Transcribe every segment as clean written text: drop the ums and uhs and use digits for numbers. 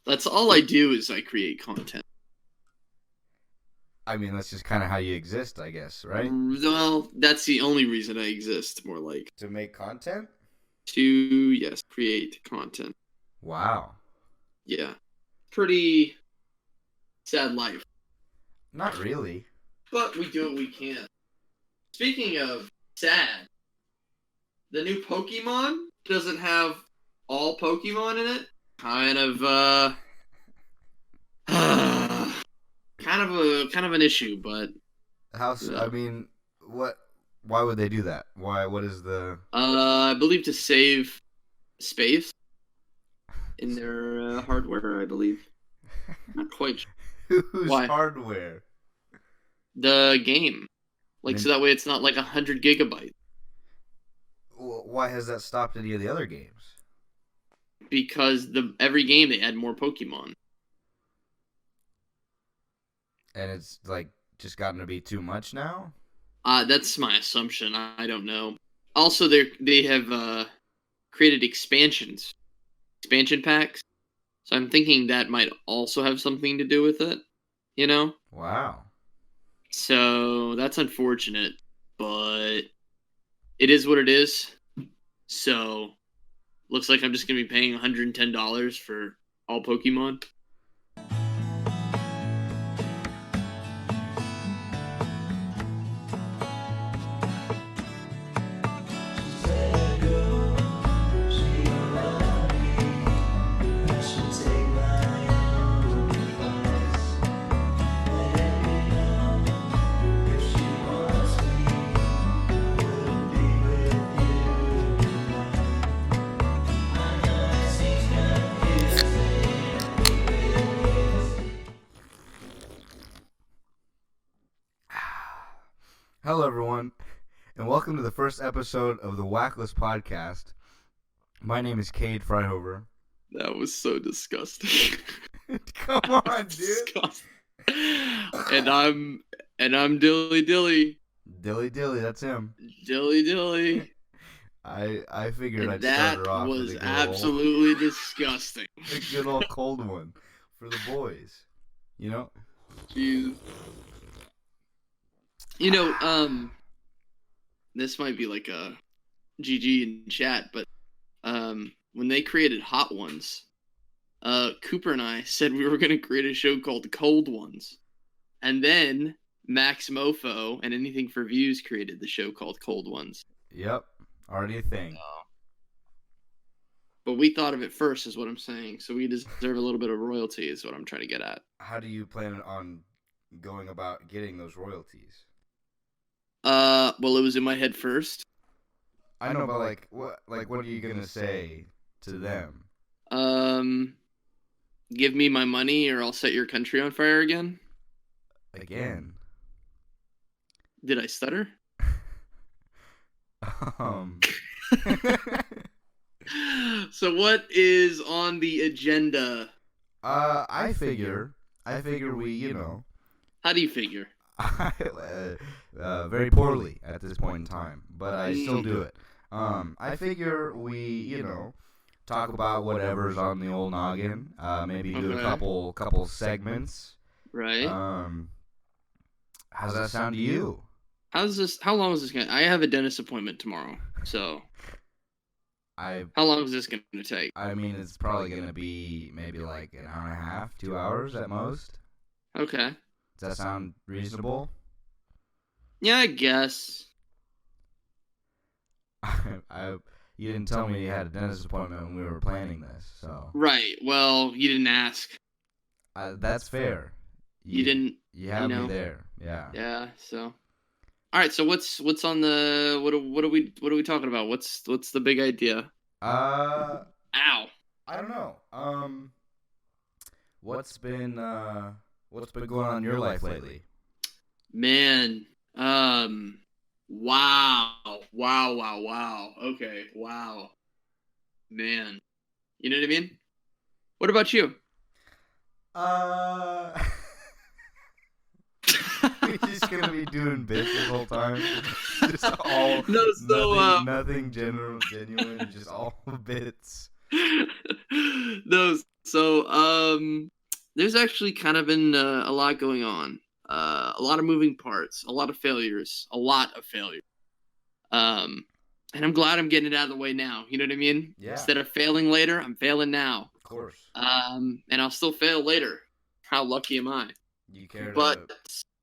That's all I do is I create content. I mean, that's just kind of how you exist, I guess, right? Well, that's the only reason I exist, more like. To make content? Yes, create content. Wow. Yeah. Pretty sad life. Not really. But we do what we can. Speaking of sad, the new Pokemon doesn't have all Pokemon in it. Kind of kind of an issue, but I mean, what? Why would they do that? Why? What is the? I believe to save space in their hardware. I believe. Not quite. Whose Why? hardware? The game, so that way it's not like 100 gigabytes. Why has that stopped any of the other games? Because every game they add more Pokemon. And it's like just gotten to be too much now? That's my assumption. I don't know. Also, they have created expansion packs. So I'm thinking that might also have something to do with it. You know? Wow. So that's unfortunate, but it is what it is. So looks like I'm just gonna be paying $110 for all Pokemon. Hello, everyone, and welcome to the first episode of the Wackless podcast. My name is Cade Fryhover. That was so disgusting. Come on, dude. Disgusting. And I'm Dilly Dilly. Dilly Dilly, that's him. Dilly Dilly. I figured And I'd start her off that with was a good absolutely disgusting. a good old cold one for the boys. You know? Jeez. This might be like a GG in chat, but when they created Hot Ones, Cooper and I said we were going to create a show called Cold Ones. And then Max Mofo and Anything for Views created the show called Cold Ones. Yep. Already a thing. But we thought of it first, is what I'm saying. So we deserve a little bit of royalty, is what I'm trying to get at. How do you plan on going about getting those royalties? Well, it was in my head first. I know, but what are you gonna say to them? Give me my money or I'll set your country on fire again. Again? Did I stutter? So what is on the agenda? I figure we, How do you figure? very poorly at this point in time, but I still do it. I figure we, talk about whatever's on the old noggin. Maybe do a couple segments. Right. How's that sound to you? How long is this going to... I have a dentist appointment tomorrow, so... How long is this going to take? I mean, it's probably going to be maybe like an hour and a half, 2 hours at most. Okay. Does that sound reasonable? Yeah, I guess. You didn't tell me you had a dentist appointment when we were planning this, so... Right, well, you didn't ask. That's fair. You didn't... You have me there, yeah. Yeah, so... Alright, so what's on the... What are we talking about? What's the big idea? Ow! I don't know. What's been going on in your life lately? Man, wow. Okay, wow. Man. You know what I mean? What about you? We're just gonna be doing bits the whole time. Just all nothing genuine, just all bits. No, So, there's actually kind of been a lot going on. A lot of moving parts, a lot of failures, a lot of failure. Um, and I'm glad I'm getting it out of the way now. You know what I mean? Yeah. Instead of failing later, I'm failing now. Of course. And I'll still fail later. How lucky am I? You care But to...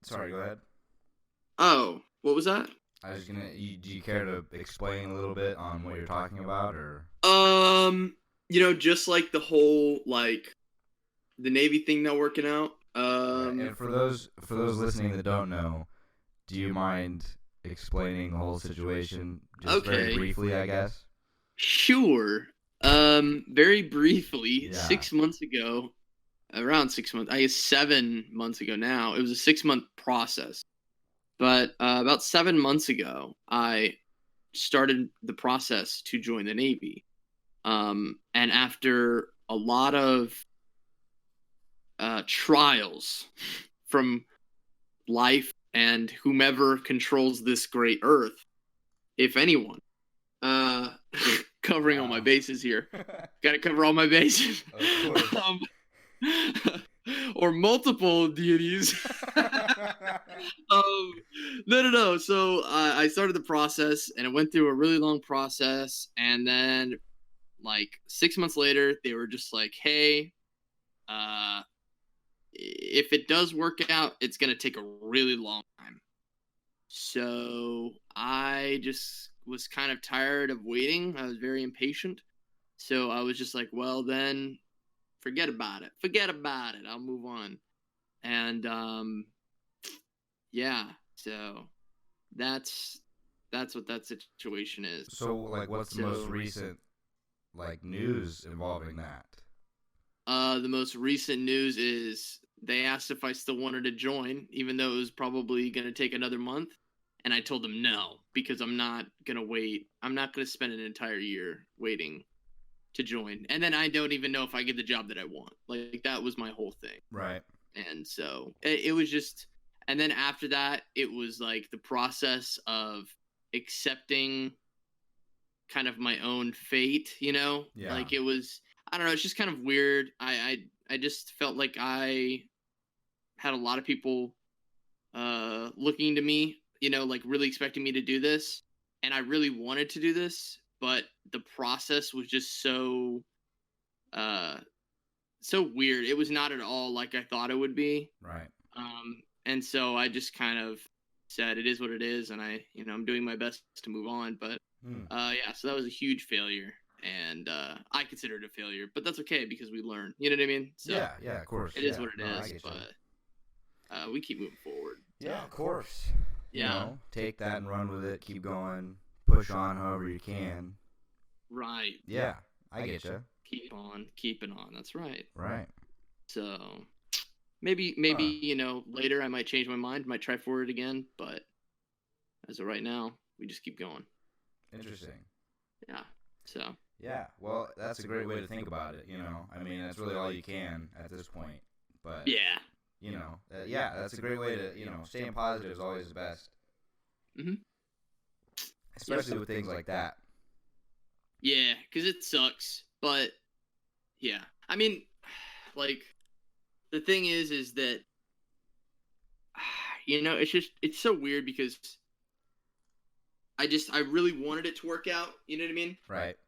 Sorry, go ahead. oh, what was that? I was gonna... do you care to explain a little bit on what you're talking about, or... Just like the whole, like, the Navy thing not working out. And for those listening that don't know, do you mind explaining the whole situation just very briefly, I guess? Sure. Very briefly, Yeah. 6 months ago, around 6 months, I guess 7 months ago now, it was a 6-month process. But about 7 months ago, I started the process to join the Navy. And after a lot of trials from life and whomever controls this great earth, if anyone, covering all my bases here. Gotta cover all my bases. Of course. Or multiple deities. No. So I started the process, and it went through a really long process. And then, like 6 months later, they were just like, "Hey, if it does work out, it's gonna take a really long time." So I just was kind of tired of waiting. I was very impatient. So I was just like, well, then forget about it. I'll move on. And yeah, so that's what that situation is. So, like, what's the most recent, like, news involving that? The most recent news is they asked if I still wanted to join, even though it was probably going to take another month. And I told them no, because I'm not going to wait. I'm not going to spend an entire year waiting to join. And then I don't even know if I get the job that I want. Like, that was my whole thing. Right. And so it was just, and then after that, it was like the process of accepting kind of my own fate, you know? Yeah. Like, it was, I don't know, it's just kind of weird. I just felt like I had a lot of people looking to me, you know, like really expecting me to do this. And I really wanted to do this, but the process was just so weird. It was not at all like I thought it would be. Right. And so I just kind of said it is what it is, and I'm doing my best to move on. But yeah, so that was a huge failure, and I consider it a failure, but that's okay because we learn. You know what I mean? So yeah, of course. It is what it is, but we keep moving forward. Yeah, of course. Yeah. You know, take that and run with it. Keep going. Push on however you can. Right. Yeah, I get you. Keep on keeping on. That's right. Right. So maybe later I might change my mind, might try for it again, but as of right now, we just keep going. Interesting. Yeah. So. Yeah. Well, that's a great way to think about it. You know, I mean, that's really all you can at this point. But yeah. You know, yeah, that's a great way to, staying positive is always the best. Mhm. Especially with things like that. Yeah, because it sucks. But, yeah. I mean, like, the thing is that, it's so weird because I really wanted it to work out. You know what I mean? Right.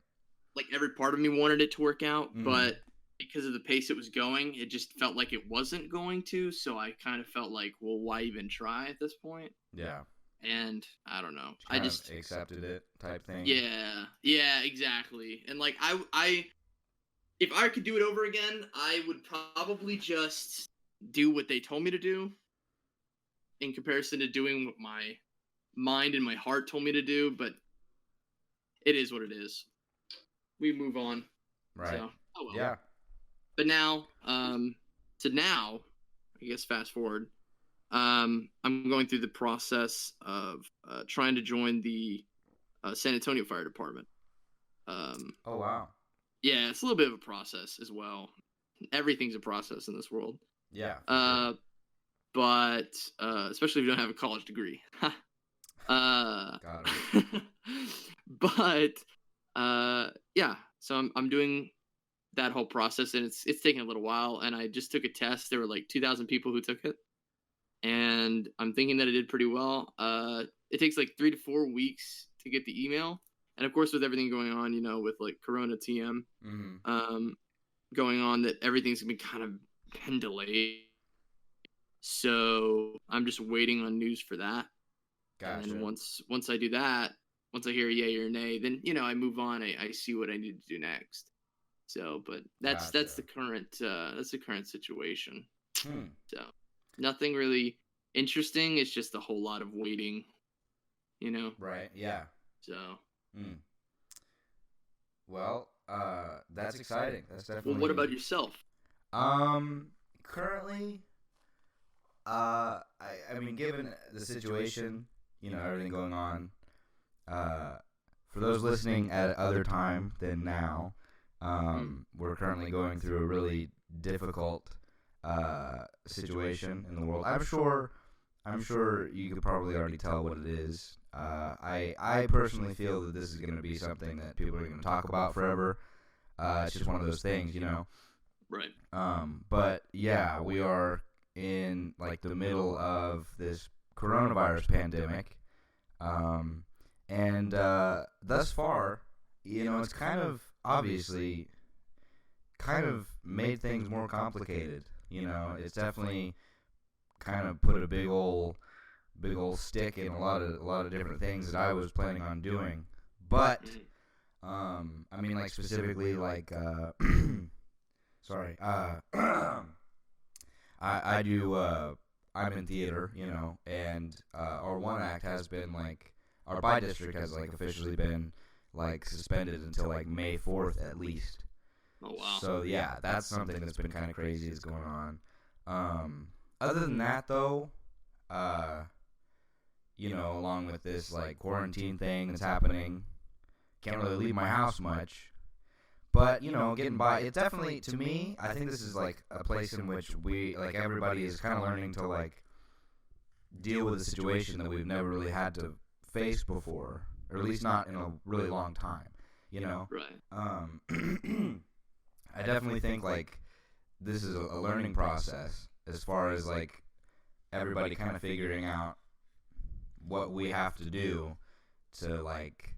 Like, every part of me wanted it to work out, but because of the pace it was going, it just felt like it wasn't going to. So I kind of felt like, well, why even try at this point? Yeah. And I don't know. I just accepted it type thing. Yeah, exactly. And like if I could do it over again, I would probably just do what they told me to do in comparison to doing what my mind and my heart told me to do, but it is what it is. We move on. Right. So, oh well. Yeah. But now, I guess fast forward, I'm going through the process of trying to join the San Antonio Fire Department. Oh, wow. Yeah, it's a little bit of a process as well. Everything's a process in this world. Yeah. But especially if you don't have a college degree. Got it. But yeah, so I'm doing that whole process, and it's taken a little while. And I just took a test. There were like 2,000 people who took it, and I'm thinking that I did pretty well. It takes like 3 to 4 weeks to get the email, and of course, with everything going on, with like Corona TM, going on, that everything's been kind of been delayed. So I'm just waiting on news for that. Gotcha. And once I do that, once I hear yay or nay, then I move on. I see what I need to do next. So, but that's the current situation. So nothing really interesting. It's just a whole lot of waiting. Right. Yeah. So. Well, that's exciting. That's definitely. Well, what about yourself? Currently, I mean, given the situation, everything going on, for those listening at other time than now, we're currently going through a really difficult situation in the world. I'm sure you could probably already tell what it is. I personally feel that this is going to be something that people are going to talk about forever. It's just one of those things, Right. But yeah, we are in like the middle of this coronavirus pandemic. And thus far, it's kind of obviously made things more complicated. It's definitely kind of put a big old stick in a lot of different things that I was planning on doing. But I mean, like specifically, like sorry, I do. I'm in theater, and our one act has been like, our by district has like officially been like suspended until like May 4th at least. Oh wow. So yeah, that's something that's been kind of crazy is going on. Other than that though, along with this like quarantine thing that's happening, can't really leave my house much. But, getting by, it definitely, to me, I think this is like a place in which everybody is kind of learning to like deal with a situation that we've never really had to face before, or at least not in a really long time, Right. I definitely think like this is a learning process as far as like everybody kind of figuring out what we have to do to like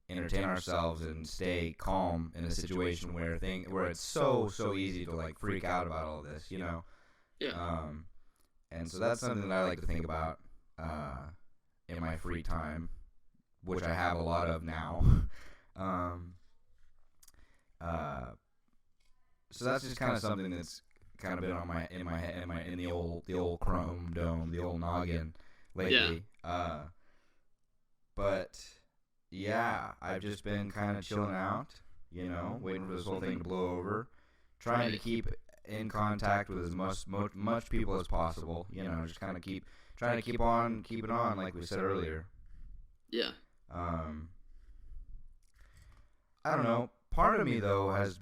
entertain ourselves and stay calm in a situation where it's so easy to like freak out about all this, Yeah. And so that's something that I like to think about in my free time, which I have a lot of now. So that's just kind of something that's kind of been on in the old Chrome dome, the old noggin lately. Yeah. But yeah, I've just been kind of chilling out, waiting for this whole thing to blow over, trying to keep in contact with as much people as possible, just kind of trying to keep it on, like we said earlier. Yeah. I don't know. Part of me though has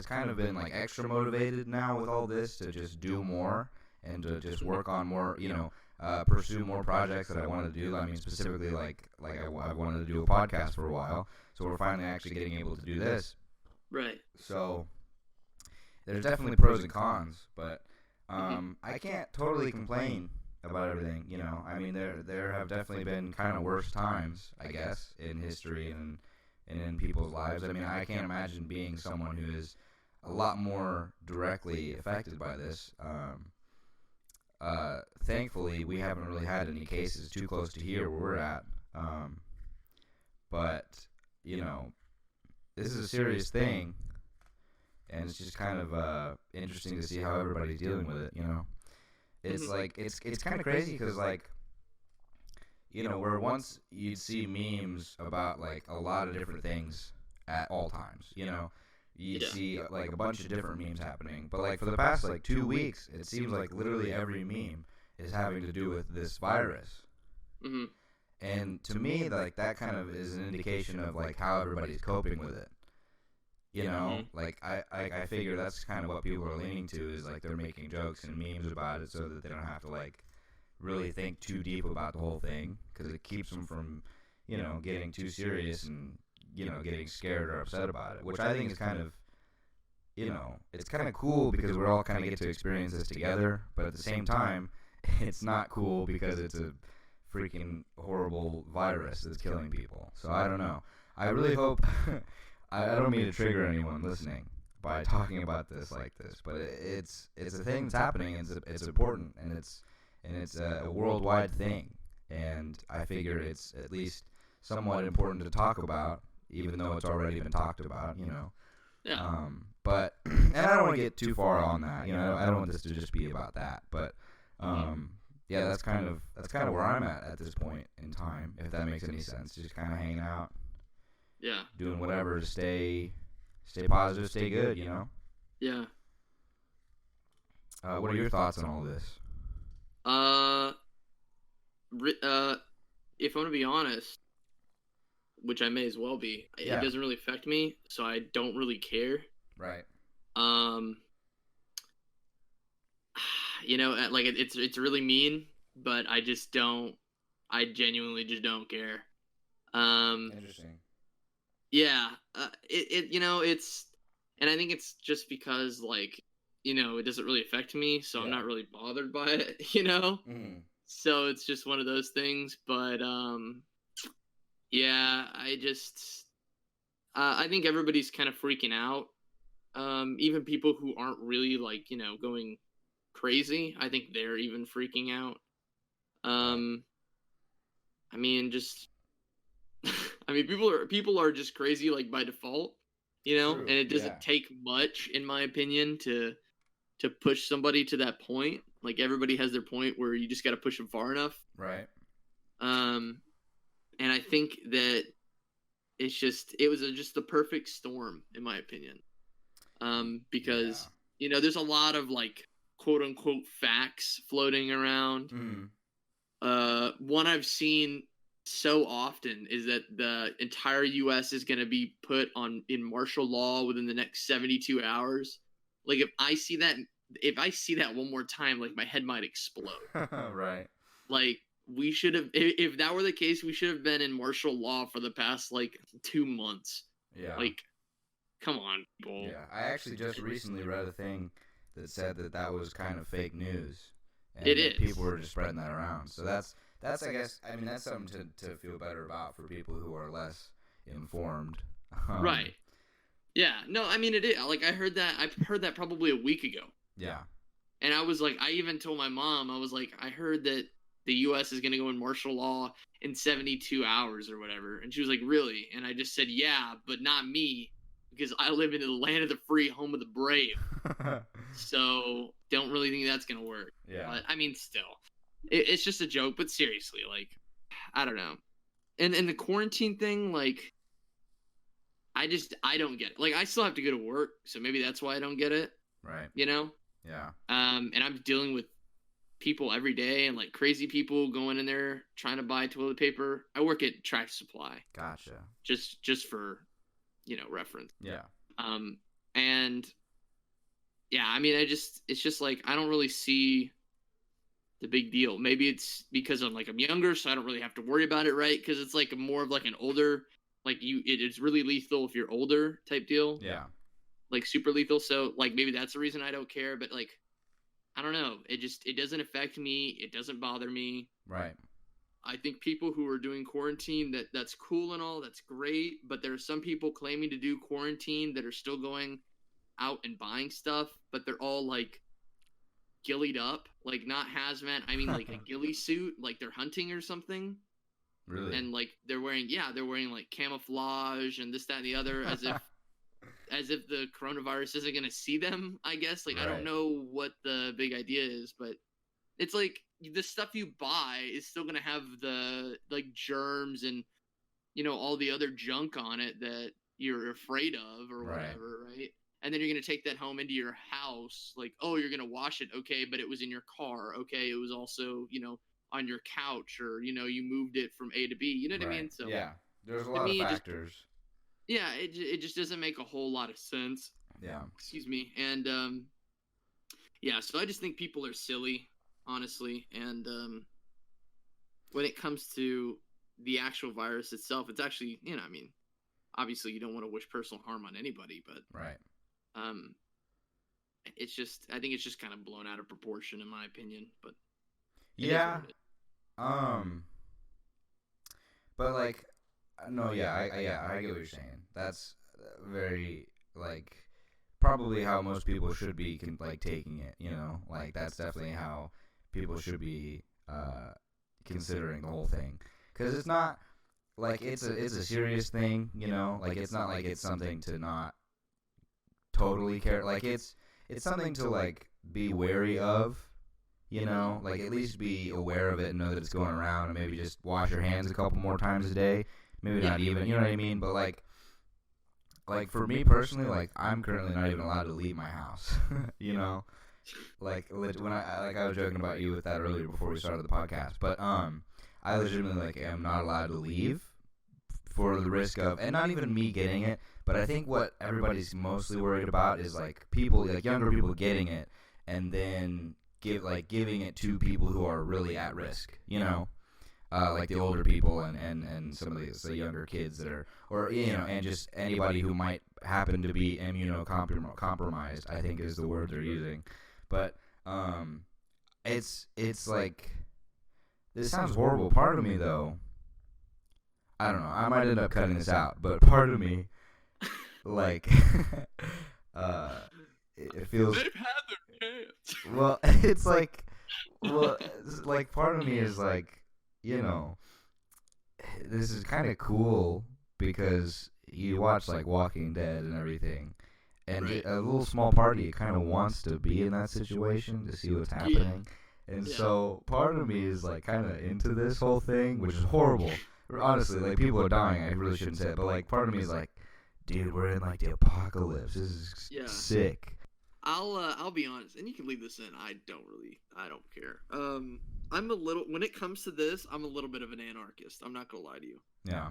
kind of been like extra motivated now with all this to just do more and to just work on more, pursue more projects that I wanted to do. I mean, specifically like I wanted to do a podcast for a while, so we're finally actually getting able to do this. Right. So there's definitely pros and cons, but I can't totally complain about everything. I mean, there have definitely been kind of worse times, I guess, in history and in people's lives. I mean, I can't imagine being someone who is a lot more directly affected by this. Thankfully, we haven't really had any cases too close to here where we're at. But, this is a serious thing, and it's just kind of interesting to see how everybody's dealing with it, It's like, it's kind of crazy because, like, where once you'd see memes about, like, a lot of different things at all times, you'd see, like, a bunch of different memes happening. But, like, for the past, like, 2 weeks, it seems like literally every meme is having to do with this virus. Mm-hmm. And to me, like, that kind of is an indication of, like, how everybody's coping with it. Like, I figure that's kind of what people are leaning to is, like, they're making jokes and memes about it so that they don't have to, like, really think too deep about the whole thing, because it keeps them from, getting too serious and, getting scared or upset about it, which I think is kind of you know, it's kind of cool because we're all kind of get to experience this together, but at the same time, it's not cool because it's a freaking horrible virus that's killing people. So I don't know. I really hope I don't mean to trigger anyone listening by talking about this like this, but it's a thing that's happening, and it's important, and it's a worldwide thing, and I figure it's at least somewhat important to talk about, even though it's already been talked about, you know. Yeah. But and I don't want to get too far on that, you know. I don't want this to just be about that, but yeah, that's kind of where I'm at this point in time, if that makes any sense. Just kind of hanging out, Yeah. doing whatever to stay positive, stay good, you know. Yeah. What are your thoughts on all this? If I'm gonna be honest, which I may as well be, Yeah. it doesn't really affect me, so I don't really care. Right. Um, you know, like it's really mean, but I just don't. I genuinely just don't care. Interesting. Yeah. You know, and I think it's just because, like, you know, it doesn't really affect me, so I'm Yeah. not really bothered by it. You know. Mm. So it's just one of those things, but yeah, I think everybody's kind of freaking out. Even people who aren't really, like, you know, going crazy, I think they're even freaking out. I mean, just I mean, people are just crazy, like, by default, you know, True. and it doesn't Yeah. take much, in my opinion, to push somebody to that point. Like, everybody has their point where you just got to push them far enough. Right. And I think that it was just the perfect storm, in my opinion. Because you know, there's a lot of, like, quote unquote facts floating around. One I've seen so often is that the entire U.S. is going to be put in martial law within the next 72 hours. Like, if I see that one more time, like, my head might explode. Right. Like, we should have, if that were the case, we should have been in martial law for the past, like, 2 months. Yeah. Like, come on, people. Yeah. I actually just recently read a thing that said that was kind of fake news. And It that is. people were just spreading that around. So that's I guess, I mean, that's something to feel better about for people who are less informed. Right. Yeah. No, I mean, it is. Like, I've heard that probably a week ago. Yeah. And I was like, I even told my mom, I was like, I heard that the U.S. is going to go in martial law in 72 hours or whatever. And she was like, really? And I just said, yeah, but not me, because I live in the land of the free, home of the brave. So don't really think that's going to work. Yeah. But, I mean, still, it's just a joke. But seriously, like, I don't know. And the quarantine thing, like, I don't get it. Like, I still have to go to work, so maybe that's why I don't get it. Right. You know? Yeah. And I'm dealing with people every day, and, like, crazy people going in there trying to buy toilet paper. I work at Tractor Supply. Gotcha. Just for, you know, reference. Yeah. And yeah, I mean, it's just like, I don't really see the big deal. Maybe it's because I'm younger, so I don't really have to worry about it, right? Because it's like more of like an older, like, it's really lethal if you're older type deal. Yeah. Like, super lethal. So, like, maybe that's the reason I don't care. But, like, I don't know. It doesn't affect me. It doesn't bother me. Right. I think people who are doing quarantine, that's cool and all. That's great. But there are some people claiming to do quarantine that are still going out and buying stuff, but they're all, like, gillied up, like, not hazmat. I mean, like, a ghillie suit, like they're hunting or something. Really? And, like, they're wearing like camouflage and this, that, and the other, as if the coronavirus isn't gonna see them, I guess. Like, right. I don't know what the big idea is, but it's like the stuff you buy is still gonna have the, like, germs and, you know, all the other junk on it that you're afraid of or whatever, right? And then you're going to take that home into your house. Like, oh, you're going to wash it. Okay, but it was in your car. Okay, it was also, you know, on your couch, or, you know, you moved it from A to B. You know what I mean? So yeah, there's a lot of factors. It just doesn't make a whole lot of sense. Yeah. Excuse me. And, yeah, so I just think people are silly, honestly. And when it comes to the actual virus itself, it's actually, you know, I mean, obviously you don't want to wish personal harm on anybody, but right. it's just, I think it's just kind of blown out of proportion in my opinion. But yeah, but like, no, yeah, I get what you're saying. That's very like probably how most people should be like taking it. You know, like that's definitely how people should be considering the whole thing, because it's not like it's a serious thing. You know, like it's not like it's something to not totally care. Like it's something to like be wary of. You know, like at least be aware of it and know that it's going around, and maybe just wash your hands a couple more times a day. Maybe not even, you know what I mean? But like for me personally, like I'm currently not even allowed to leave my house. You know, like when I was joking about you with that earlier before we started the podcast, but I legitimately like am not allowed to leave for the risk of, and not even me getting it, but I think what everybody's mostly worried about is like people, like younger people getting it, and then giving it to people who are really at risk, you know, like the older people and some of the younger kids that are, or you know, and just anybody who might happen to be immunocompromised, I think is the word they're using. But it's like, this sounds horrible. Part of me though, I don't know, I might end up cutting this out, but part of me, like, it feels. They've had their chance. Well, it's like, part of me is like, you know, this is kind of cool because you watch like Walking Dead and everything, and Right. a little small party kind of wants to be in that situation to see what's happening, and so part of me is like kind of into this whole thing, which is horrible. Honestly, like people are dying. I really shouldn't say it, but like part of me is like, dude, we're in like the apocalypse. This is sick. I'll be honest, and you can leave this in. I don't care. I'm a little, when it comes to this, I'm a little bit of an anarchist. I'm not gonna lie to you. Yeah.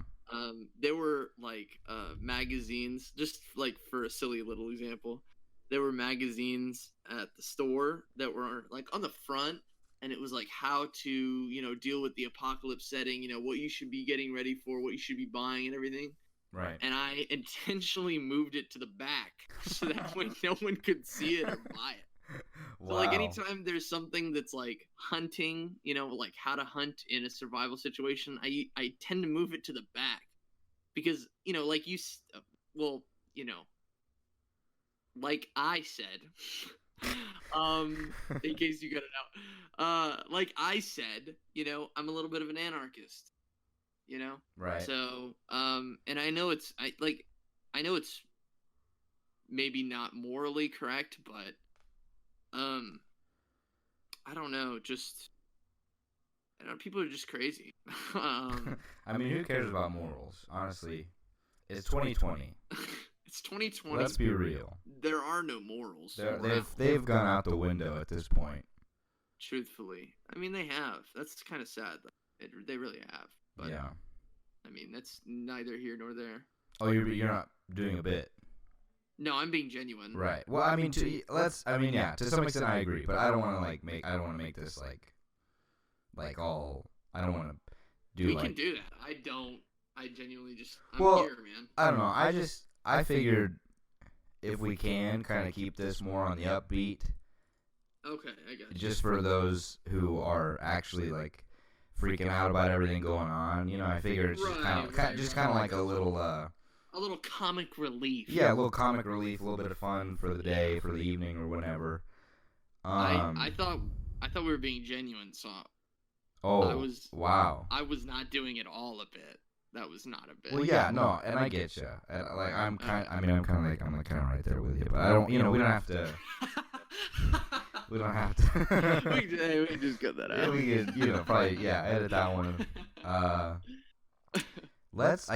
There were like magazines, just like for a silly little example, there were magazines at the store that were like on the front, and it was like how to, you know, deal with the apocalypse setting, you know, what you should be getting ready for, what you should be buying and everything. Right. And I intentionally moved it to the back so that way no one could see it or buy it. Wow. So like anytime there's something that's like hunting, you know, like how to hunt in a survival situation, I tend to move it to the back because, you know, like well, you know, like I said, in case you got it out, like I said, you know, I'm a little bit of an anarchist. You know, right? So, and I know it's maybe not morally correct, but, I don't know, just, I don't know, people are just crazy. I mean, who cares about morals? Honestly, it's 2020. It's 2020. Let's be real. There are no morals. They've gone out the window at this point. Truthfully, I mean, they have. That's kind of sad. They really have. But, yeah. I mean, that's neither here nor there. Oh, you're not doing a bit. No, I'm being genuine. Right. Well, I mean, to some extent I agree, but I don't want to make this like all. I don't want to do. We like, can do that. I genuinely just. I'm here, man. I don't know. I figured if we can kind of keep this more on the upbeat. Okay, I got you. Just for those who are actually like freaking out about everything going on, you know, I figured it's just kind of like a little comic relief. Yeah, a little comic relief, a little bit of fun for the day, for the evening, or whenever. I thought we were being genuine, so. Wow. I was not doing it all a bit. That was not a bit. Well, yeah, no, and I get you. Like I'm kind of right there with you, but I don't. You know, we don't have to. We don't have to. we just cut that out. Yeah, we could, you know, probably edit that one. Let's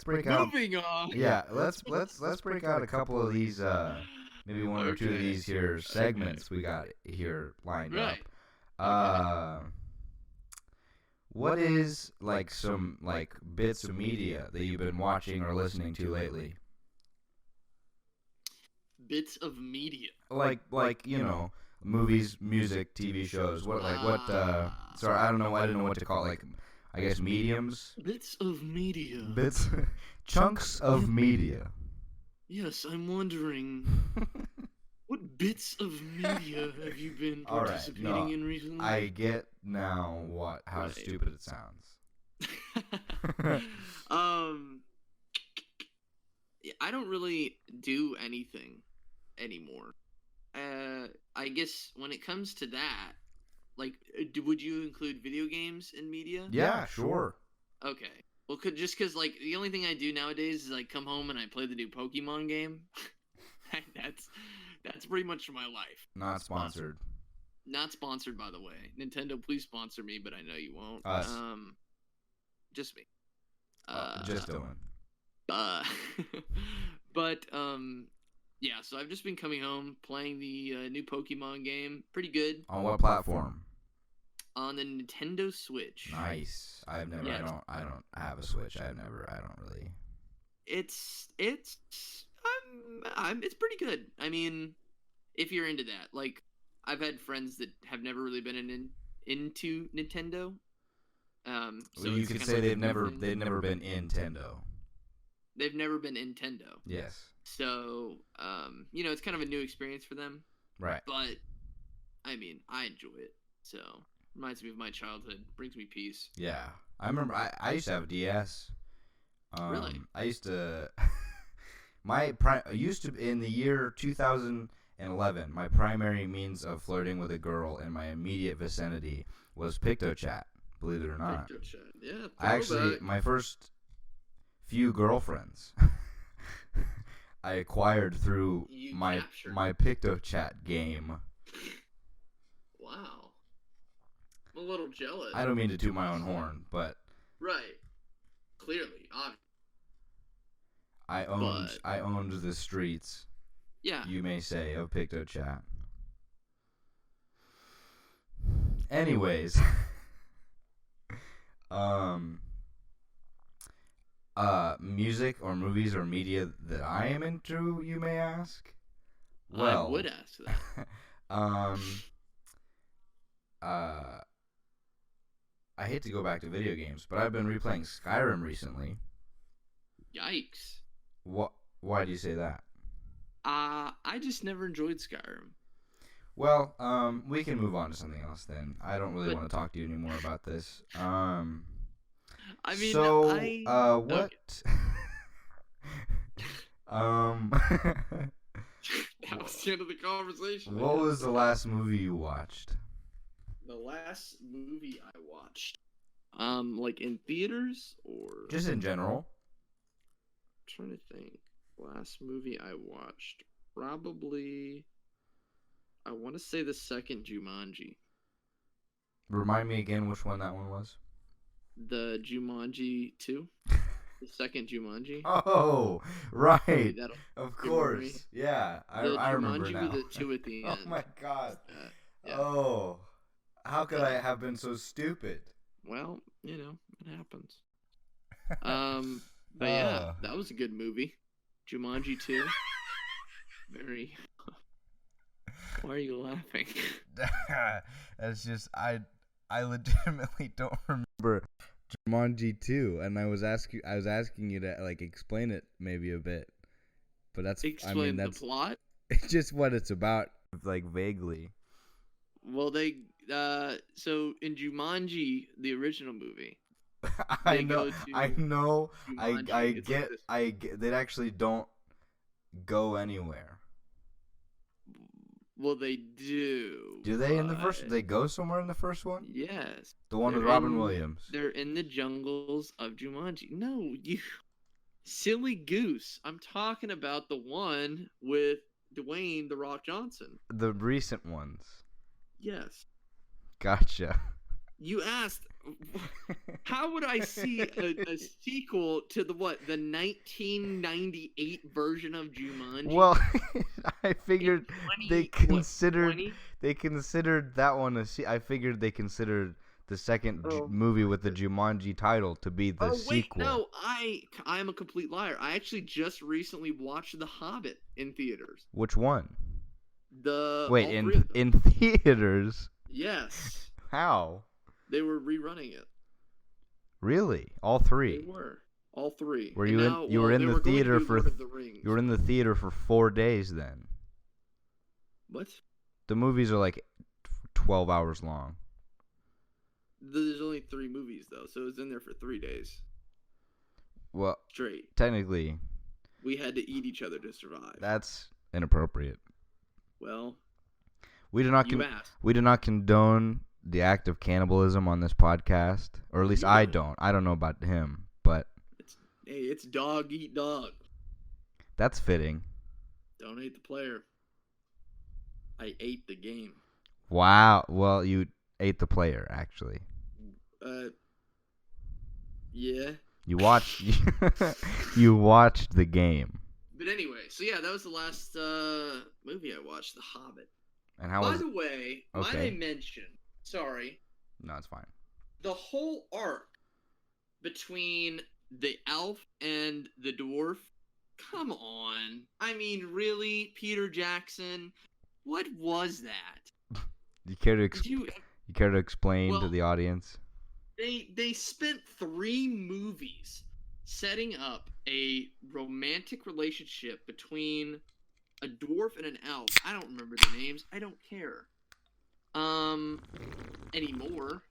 break out. Moving on. Yeah, let's break out a couple of these. Maybe one or two of these here segments we got here lined up. What is like some like bits of media that you've been watching or listening to lately? Bits of media. Like you know, movies, music, TV shows. Sorry, I don't know. I didn't know what to call it. Like, I guess mediums. Bits of media. Chunks of media. Yes, I'm wondering. What bits of media have you been All right, participating no, in recently? I get now how Right. stupid it sounds. um, I don't really do anything anymore. I guess when it comes to that, like, would you include video games in media? Yeah, sure. Okay. Well, just because like the only thing I do nowadays is like come home and I play the new Pokemon game. that's pretty much my life. Not sponsored. Not sponsored, by the way. Nintendo, please sponsor me, but I know you won't. Us. Just me. Just Dylan. But yeah. So I've just been coming home playing the new Pokemon game. Pretty good. On what platform? On the Nintendo Switch. Nice. I've never. Yeah. I don't have a Switch. I don't really. It's it's pretty good. I mean, if you're into that, like I've had friends that have never really been into Nintendo. So you could say they've never been Nintendo. They've never been Nintendo. Yes. So it's kind of a new experience for them. Right. But I mean, I enjoy it. So reminds me of my childhood. Brings me peace. Yeah, I remember. I used to have a DS. Really? I used to. Used to in the year 2011. My primary means of flirting with a girl in my immediate vicinity was PictoChat. Believe it or not. PictoChat. Yeah. My first few girlfriends I acquired through my PictoChat game. Wow. I'm a little jealous. I don't mean to toot my own horn, but right. Clearly, obviously. I owned the streets. Yeah. You may say of PictoChat. Anyways, music or movies or media that I am into, you may ask. Well, I would ask that. I hate to go back to video games, but I've been replaying Skyrim recently. Yikes. What? Why do you say that? I just never enjoyed Skyrim. Well, we can move on to something else then. I don't really want to talk to you anymore about this. I mean, what? That was the end of the conversation. What was the last movie you watched? The last movie I watched, like in theaters or just in general? I'm trying to think. Last movie I watched, probably, I want to say the second Jumanji. Remind me again which one that one was. The Jumanji 2. The second Jumanji. Oh, right. Maybe of course. Yeah, I remember now. Jumanji with a 2 at the end. Oh my god. Yeah. Oh, how could I have been so stupid? Well, it happens. But yeah, that was a good movie. Jumanji 2. Very. Why are you laughing? That's just I legitimately don't remember Jumanji 2, and I was asking you to like explain it maybe a bit, but that's the plot. Just what it's about, like vaguely. Well, so in Jumanji, the original movie. I know. They actually don't go anywhere. Well, they do. Do they in the first? They go somewhere in the first one? Yes. The one with Robin Williams. They're in the jungles of Jumanji. No, you silly goose. I'm talking about the one with Dwayne "The Rock" Johnson. The recent ones. Yes. Gotcha. You asked, how would I see a sequel to the 1998 version of Jumanji? Well, I figured they considered that one I figured they considered the second movie with the Jumanji title to be the sequel. No, I'm a complete liar. I actually just recently watched The Hobbit in theaters. Which one? In theaters? Yes. How? They were rerunning it. Really? All three? They were. All three. You were in the theater for 4 days then? What? The movies are like 12 hours long. There's only 3 movies though, so it was in there for 3 days. Well, straight. Technically, we had to eat each other to survive. That's inappropriate. Well, we do not condone the act of cannibalism on this podcast, or at least I don't. I don't know about him, but it's dog eat dog. That's fitting. Don't hate the player. I ate the game. Wow. Well, you ate the player, actually. Yeah. You watched. You watched the game. But anyway, so yeah, that was the last movie I watched, The Hobbit. And how By was the way, okay. might I mention? Sorry. No, it's fine. The whole arc between the elf and the dwarf. Come on. I mean, really, Peter Jackson? What was that? You care to explain to the audience? They spent 3 movies setting up a romantic relationship between a dwarf and an elf. I don't remember the names. I don't care. Anymore.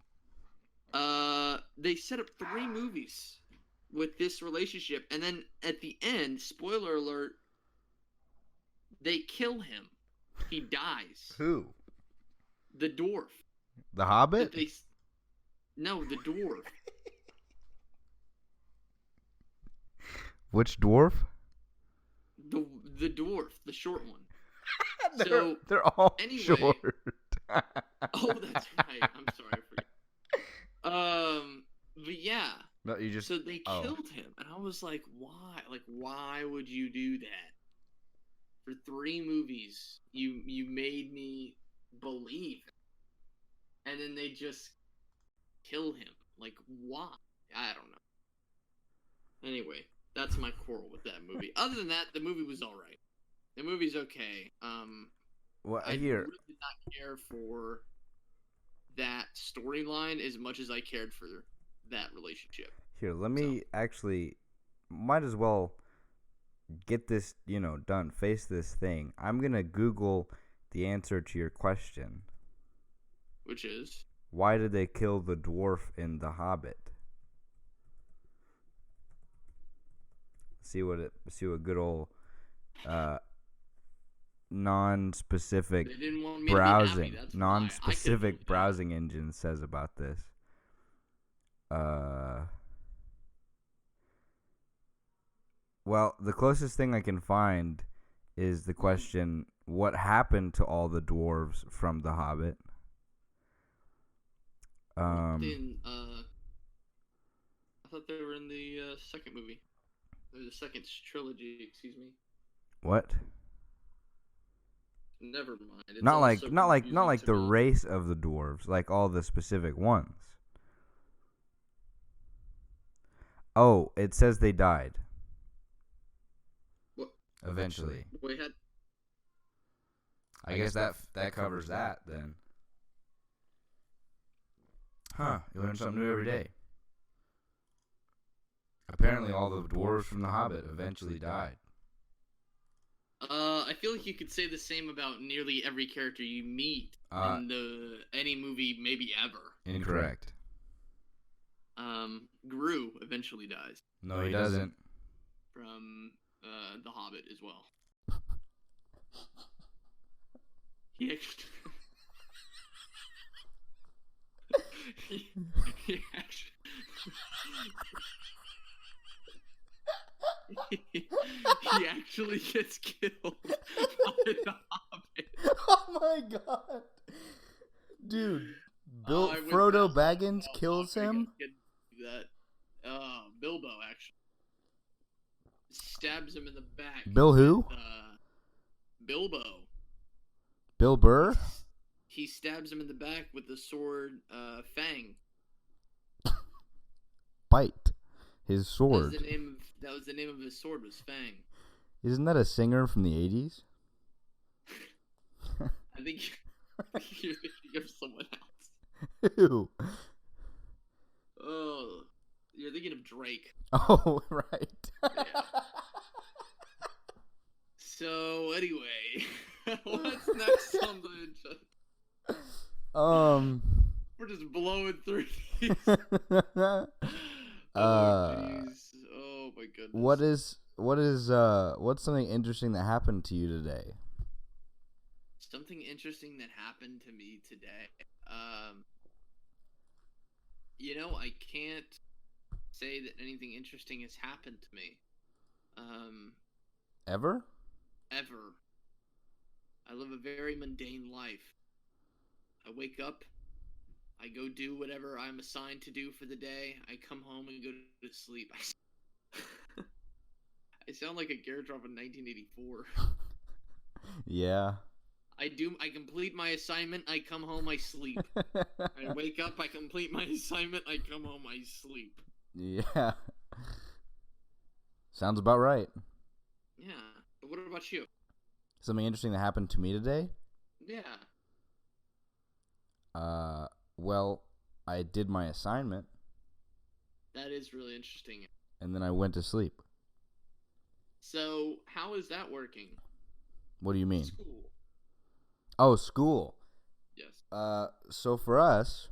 They set up 3 movies with this relationship, and then at the end, spoiler alert, they kill him. He dies. Who? The dwarf. The Hobbit? No, the dwarf. Which dwarf? The dwarf, the short one. They're all anyway, short. Oh, that's right. I'm sorry, I forgot. But yeah. No, you just. So they killed him, and I was like, why? Like, why would you do that? For 3 movies, you made me believe, and then they just kill him. Like, why? I don't know. Anyway, that's my quarrel with that movie. Other than that, the movie was all right. The movie's okay. Well, I really did not care for that storyline as much as I cared for that relationship. Here, let me actually. Might as well get this, done. Face this thing. I'm gonna Google the answer to your question. Which is? Why did they kill the dwarf in The Hobbit? See what good old non-specific browsing engine says about this. Well, the closest thing I can find is the question, what happened to all the dwarves from The Hobbit? I thought they were in the second movie. Or the second trilogy, excuse me. What? Never mind. It's not like the me. Race of the dwarves, like all the specific ones. Oh, it says they died. What? Eventually. Wait, I guess that covers that then. Huh, you learn something new every day. Apparently all the dwarves from The Hobbit eventually died. I feel like you could say the same about nearly every character you meet in any movie, maybe ever. Incorrect. Gru eventually dies. No, he doesn't. From The Hobbit as well. He actually... he actually gets killed by the Hobbit. Oh my god. Dude, Frodo Baggins kills him? Bilbo actually stabs him in the back. Bill who? Bilbo. Bill Burr? He stabs him in the back with the sword Fang. Bite. His sword. That was the name of his sword, was Fang. Isn't that a singer from the 80s? I think you're thinking of someone else. Who? Oh, you're thinking of Drake. Oh, right. Yeah. So, anyway. What's next on the agenda? We're just blowing through these. Oh, jeez. Oh, my goodness. What's something interesting that happened to you today? Something interesting that happened to me today. I can't say that anything interesting has happened to me. Ever? Ever. I live a very mundane life. I wake up, I go do whatever I'm assigned to do for the day, I come home and go to sleep. I sound like a character off of 1984. Yeah. I complete my assignment, I come home, I sleep. I wake up, I complete my assignment, I come home, I sleep. Yeah. Sounds about right. Yeah. But what about you? Something interesting that happened to me today? Yeah. Well, I did my assignment. That is really interesting. And then I went to sleep. So, how is that working? What do you mean? School. Oh, school. Yes. So for us,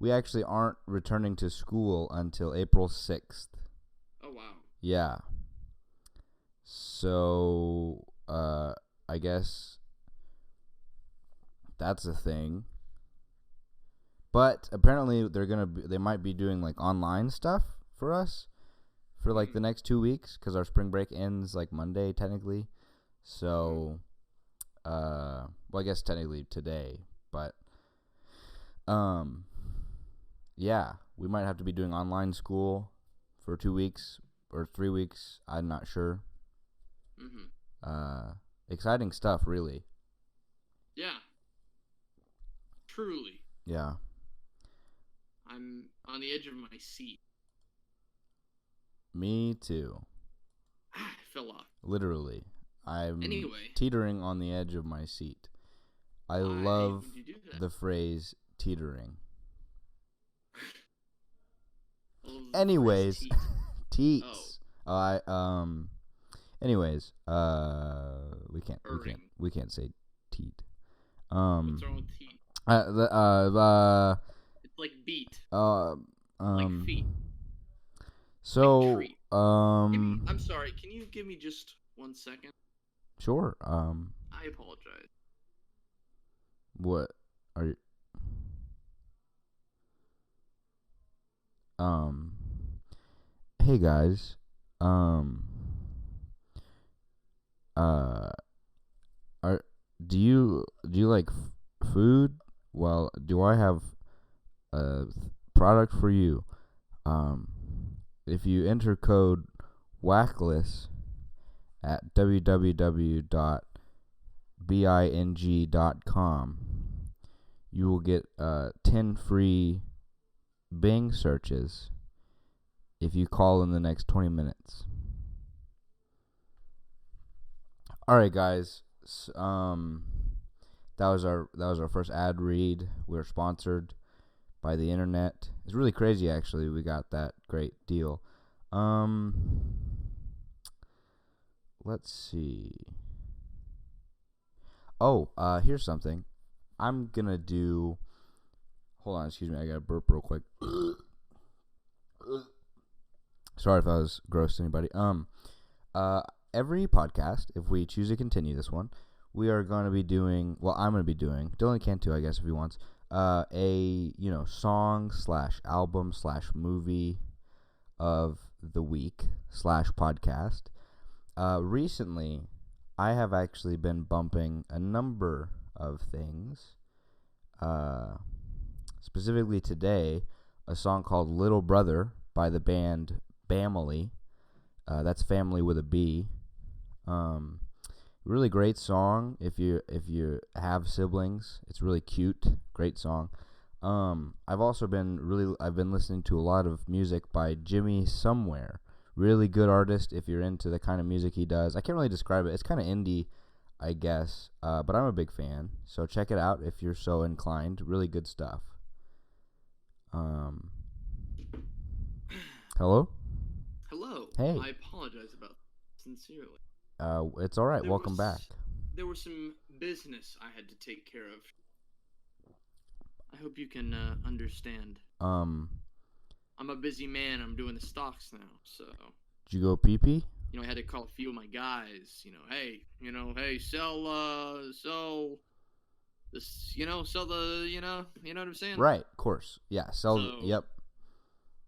we actually aren't returning to school until April 6th. Oh, wow. Yeah. So, I guess that's a thing. But apparently they might be doing like online stuff for us for like the next 2 weeks because our spring break ends like Monday technically. So, well, I guess technically today, but yeah, we might have to be doing online school for 2 weeks or 3 weeks. I'm not sure. Exciting stuff, really. Yeah. Truly. Yeah. I'm on the edge of my seat. Me too. I fell off. Literally. I'm teetering on the edge of my seat. I love the phrase teetering. Anyways, teats. Oh. Anyways, we can't say teat. What's wrong with teat? It's like beat. Like feet. So, like I'm sorry. Can you give me just 1 second? Sure. I apologize. What are you? Hey guys. Do you like food? Well, do I have a product for you? If you enter code Wackless at www.bing.com, you will get 10 free Bing searches if you call in the next 20 minutes. All right, guys. That was our first ad read. We were sponsored by the internet. It's really crazy, actually. We got that great deal. Let's see. Oh, here's something. I'm gonna do. Hold on, excuse me. I gotta burp real quick. Sorry if I was gross to anybody. Every podcast, if we choose to continue this one, we are going to be doing. Well, I'm going to be doing. Dylan can too, I guess, if he wants. A song / album / movie of the week / podcast. Recently, I have actually been bumping a number of things. Specifically today, a song called "Little Brother" by the band Bamily. That's family with a B. Really great song. If you have siblings, it's really cute. Great song. I've been listening to a lot of music by Jimmy Somewhere. Really good artist. If you're into the kind of music he does, I can't really describe it. It's kind of indie, I guess. But I'm a big fan. So check it out if you're so inclined. Really good stuff. Hello. Hello. Hey. I apologize about that, sincerely. It's all right. Welcome back. there was some business I had to take care of. I hope you can understand. I'm a busy man. I'm doing the stocks now, so. Did you go pee-pee? I had to call a few of my guys. Hey, sell this. Sell the. You know what I'm saying? Right, of course. Yeah, yep.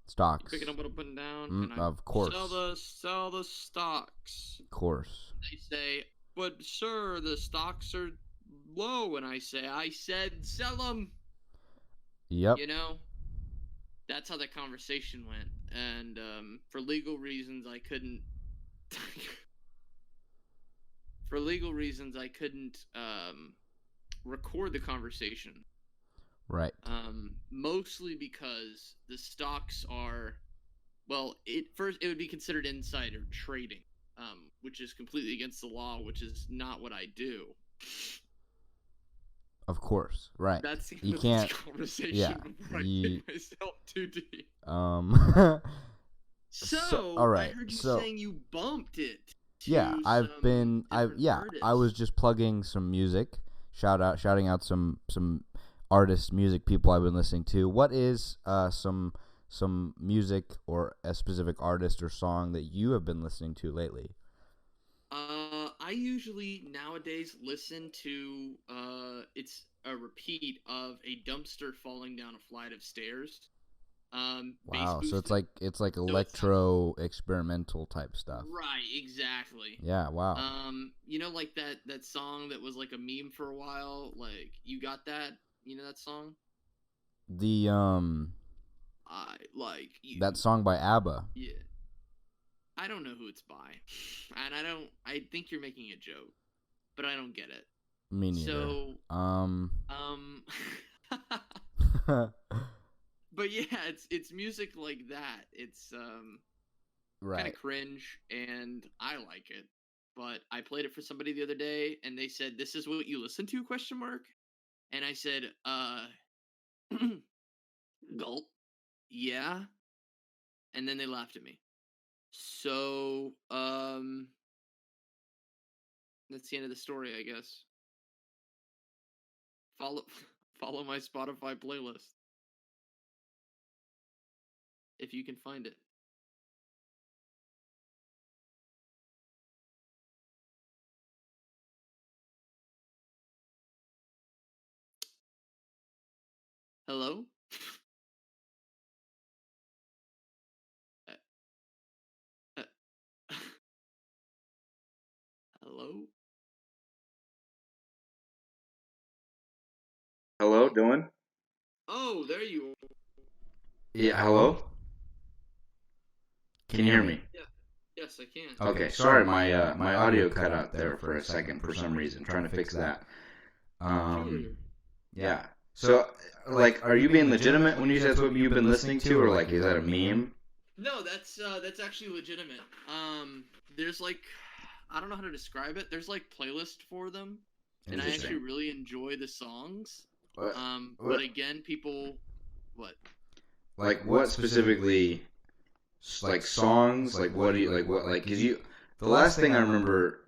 Stocks. Picking up what I'm putting down. Of course. Sell the stocks. Of course. They say, but sir, the stocks are low, and I said sell them. Yep. That's how that conversation went, and for legal reasons, I couldn't. Record the conversation. Right. Mostly because the stocks are, it would be considered insider trading, which is completely against the law, which is not what I do. Of course, right. That's the you can't. Conversation. Yeah, before I dig myself too deep. So all right. I heard you saying you bumped it. Yeah, I was just plugging some music. Shouting out some artists, music people I've been listening to. What is some music or a specific artist or song that you have been listening to lately? I usually nowadays listen to it's a repeat of a dumpster falling down a flight of stairs. Wow, so it's like electro experimental type stuff. Right, exactly. Yeah, wow. Like that song that was like a meme for a while. Like, you got that? You know that song? The I like you. That song by ABBA. Yeah. I don't know who it's by, and I think you're making a joke, but I don't get it. Me neither. So, but yeah, it's music like that. It's right. kind of cringe, and I like it. But I played it for somebody the other day, and they said, "This is what you listen to?" ? And I said, gulp, yeah. And then they laughed at me. So, that's the end of the story, I guess. Follow my Spotify playlist. If you can find it. Hello? Hello? Hello, Dylan? Oh, there you are. Yeah, hello? Can you hear me? Yeah. Yes, I can. Okay, sorry, my audio cut out there for a second for some reason. Trying to fix that. Yeah. So, like, are you being legitimate when you say that's what you've been listening to, or like, is that a meme? No, that's actually legitimate. There's like, I don't know how to describe it. There's like playlist for them, and I actually really enjoy the songs. But again, people, what? Like, what specifically? Like songs? Like, what do you like? What like? Cause the last thing I remember,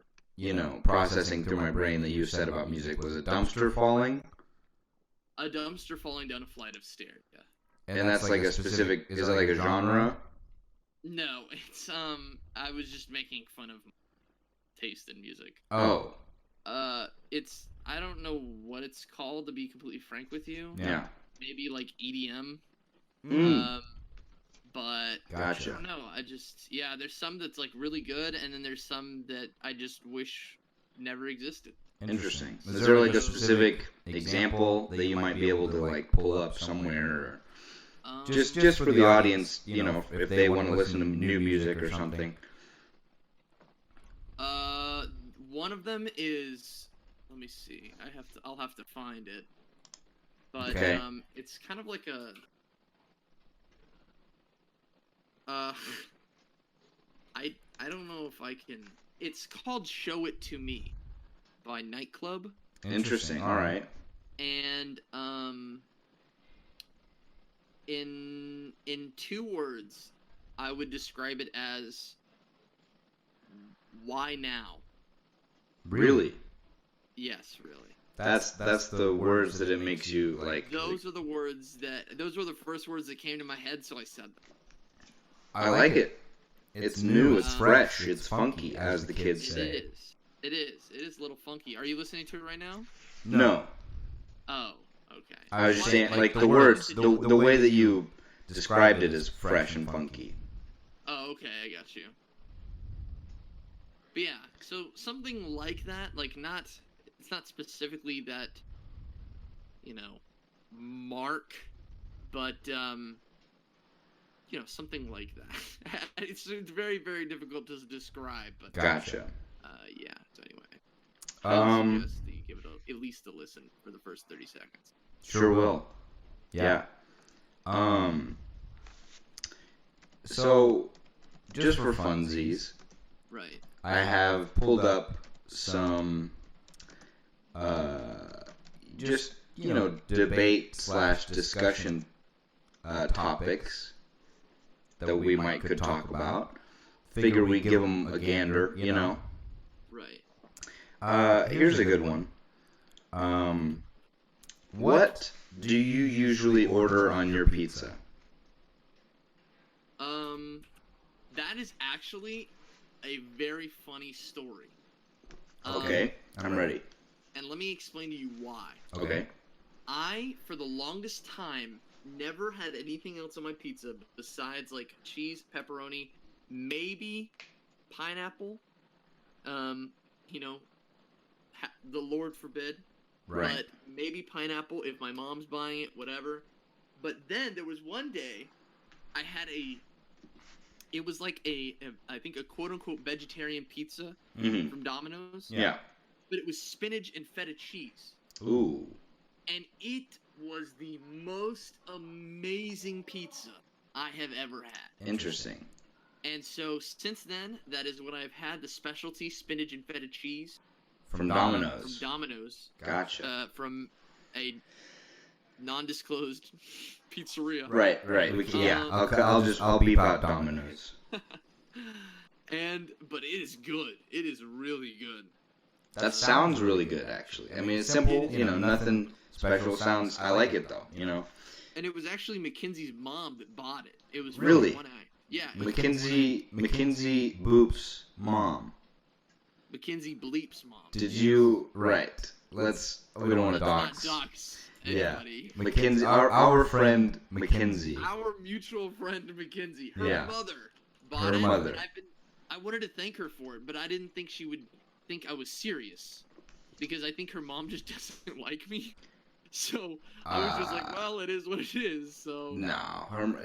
processing through my brain that you said about music was a dumpster falling. A dumpster falling down a flight of stairs. Yeah. And that's like a specific. Is it like a genre? No, it's I was just making fun of taste in music. Oh. It's I don't know what it's called, to be completely frank with you. Yeah. Maybe like EDM. But gotcha. I don't know. There's some that's like really good, and then there's some that I just wish never existed. Interesting. Is there like a specific example that you might be able to like pull up somewhere? Or just for the audience, if they want to listen to new music or something. One of them is, let me see. I'll have to find it. But okay. It's kind of like a I don't know if I can. It's called "Show It to Me" by Nightclub. Interesting. All right. And in 2 words, I would describe it as "Why now?" Really? Yes, really. That's the words that it makes you like. Those are the words those were the first words that came to my head, so I said them. I like it. It's new, it's fresh, it's funky, as the kids say. It is a little funky. Are you listening to it right now? No. Oh, okay. I was just saying, like, the words, the way that you described it is fresh and funky. Oh, okay, I got you. But yeah, so something like that, like it's not specifically that, mark, but, something like that. It's very, very difficult to describe, but. Gotcha. Yeah, so anyway. I would suggest that you give it at least a listen for the first 30 seconds. Sure will. Yeah. So, just for funsies, right. I have pulled up some, debate/discussion topics that we could talk about. Figure we give them a gander, Right. Here's a good one. What do you usually order on your pizza? That is actually a very funny story. Okay, I'm ready. And let me explain to you why. Okay. I, for the longest time, never had anything else on my pizza besides, like, cheese, pepperoni, maybe pineapple. The Lord forbid. Right. But maybe pineapple if my mom's buying it, whatever. But then there was one day I had it was like I think a quote-unquote vegetarian pizza from Domino's. Yeah. But it was spinach and feta cheese. Ooh. And it was the most amazing pizza I have ever had. Interesting. And so since then, that is what I've had, the specialty spinach and feta cheese. From Domino's. From Domino's. Gotcha. From a non-disclosed pizzeria. Right. I'll beep out Domino's. But it is good. It is really good. That sounds really good, actually. I mean, it's simple, nothing special. Sounds. I like it though, And it was actually Mackenzie's mom that bought it. It was really one eye. Yeah. Mackenzie Boop's mom. Mackenzie Bleep's mom. Did you? Right. We don't want to dox. Not dox anybody. Yeah. Mackenzie, our friend Mackenzie. Our mutual friend Mackenzie. Her mother bought her it. Mother. And I wanted to thank her for it, but I didn't think she would think I was serious. Because I think her mom just doesn't like me. So I was just like, well, it is what it is. So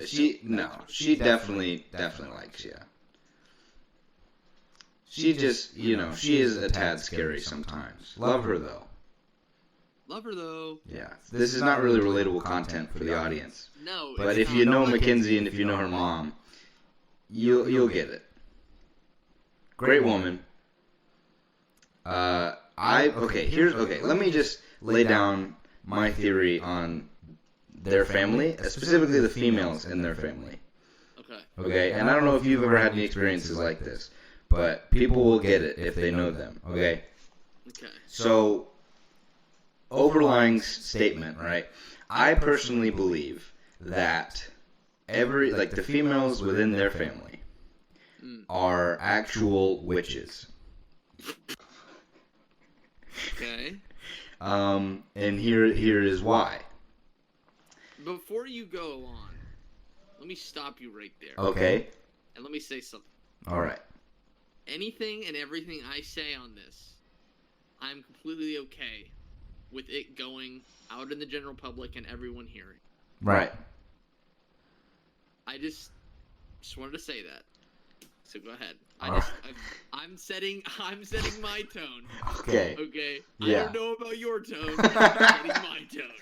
she definitely likes you. She just, she is a tad scary sometimes. Love her though. Yeah. This is not really relatable content for the audience. No. But if you know Mackenzie and if you know her mom, you'll get it. Great woman. Let me just lay down my theory on their family, specifically the females in their family. Okay, and I don't know if you've ever had any experiences like this, but people will get it if they know them, okay? So, overlying statement, right? I personally believe that the females within their family are actual witches. Okay. And here is why. Before you go on, let me stop you right there. Okay. And let me say something. All right. Anything and everything I say on this, I'm completely okay with it going out in the general public and everyone hearing. Right. I just wanted to say that. So go ahead. I'm setting my tone. Okay. Okay. Yeah. I don't know about your tone. But I'm setting my tone.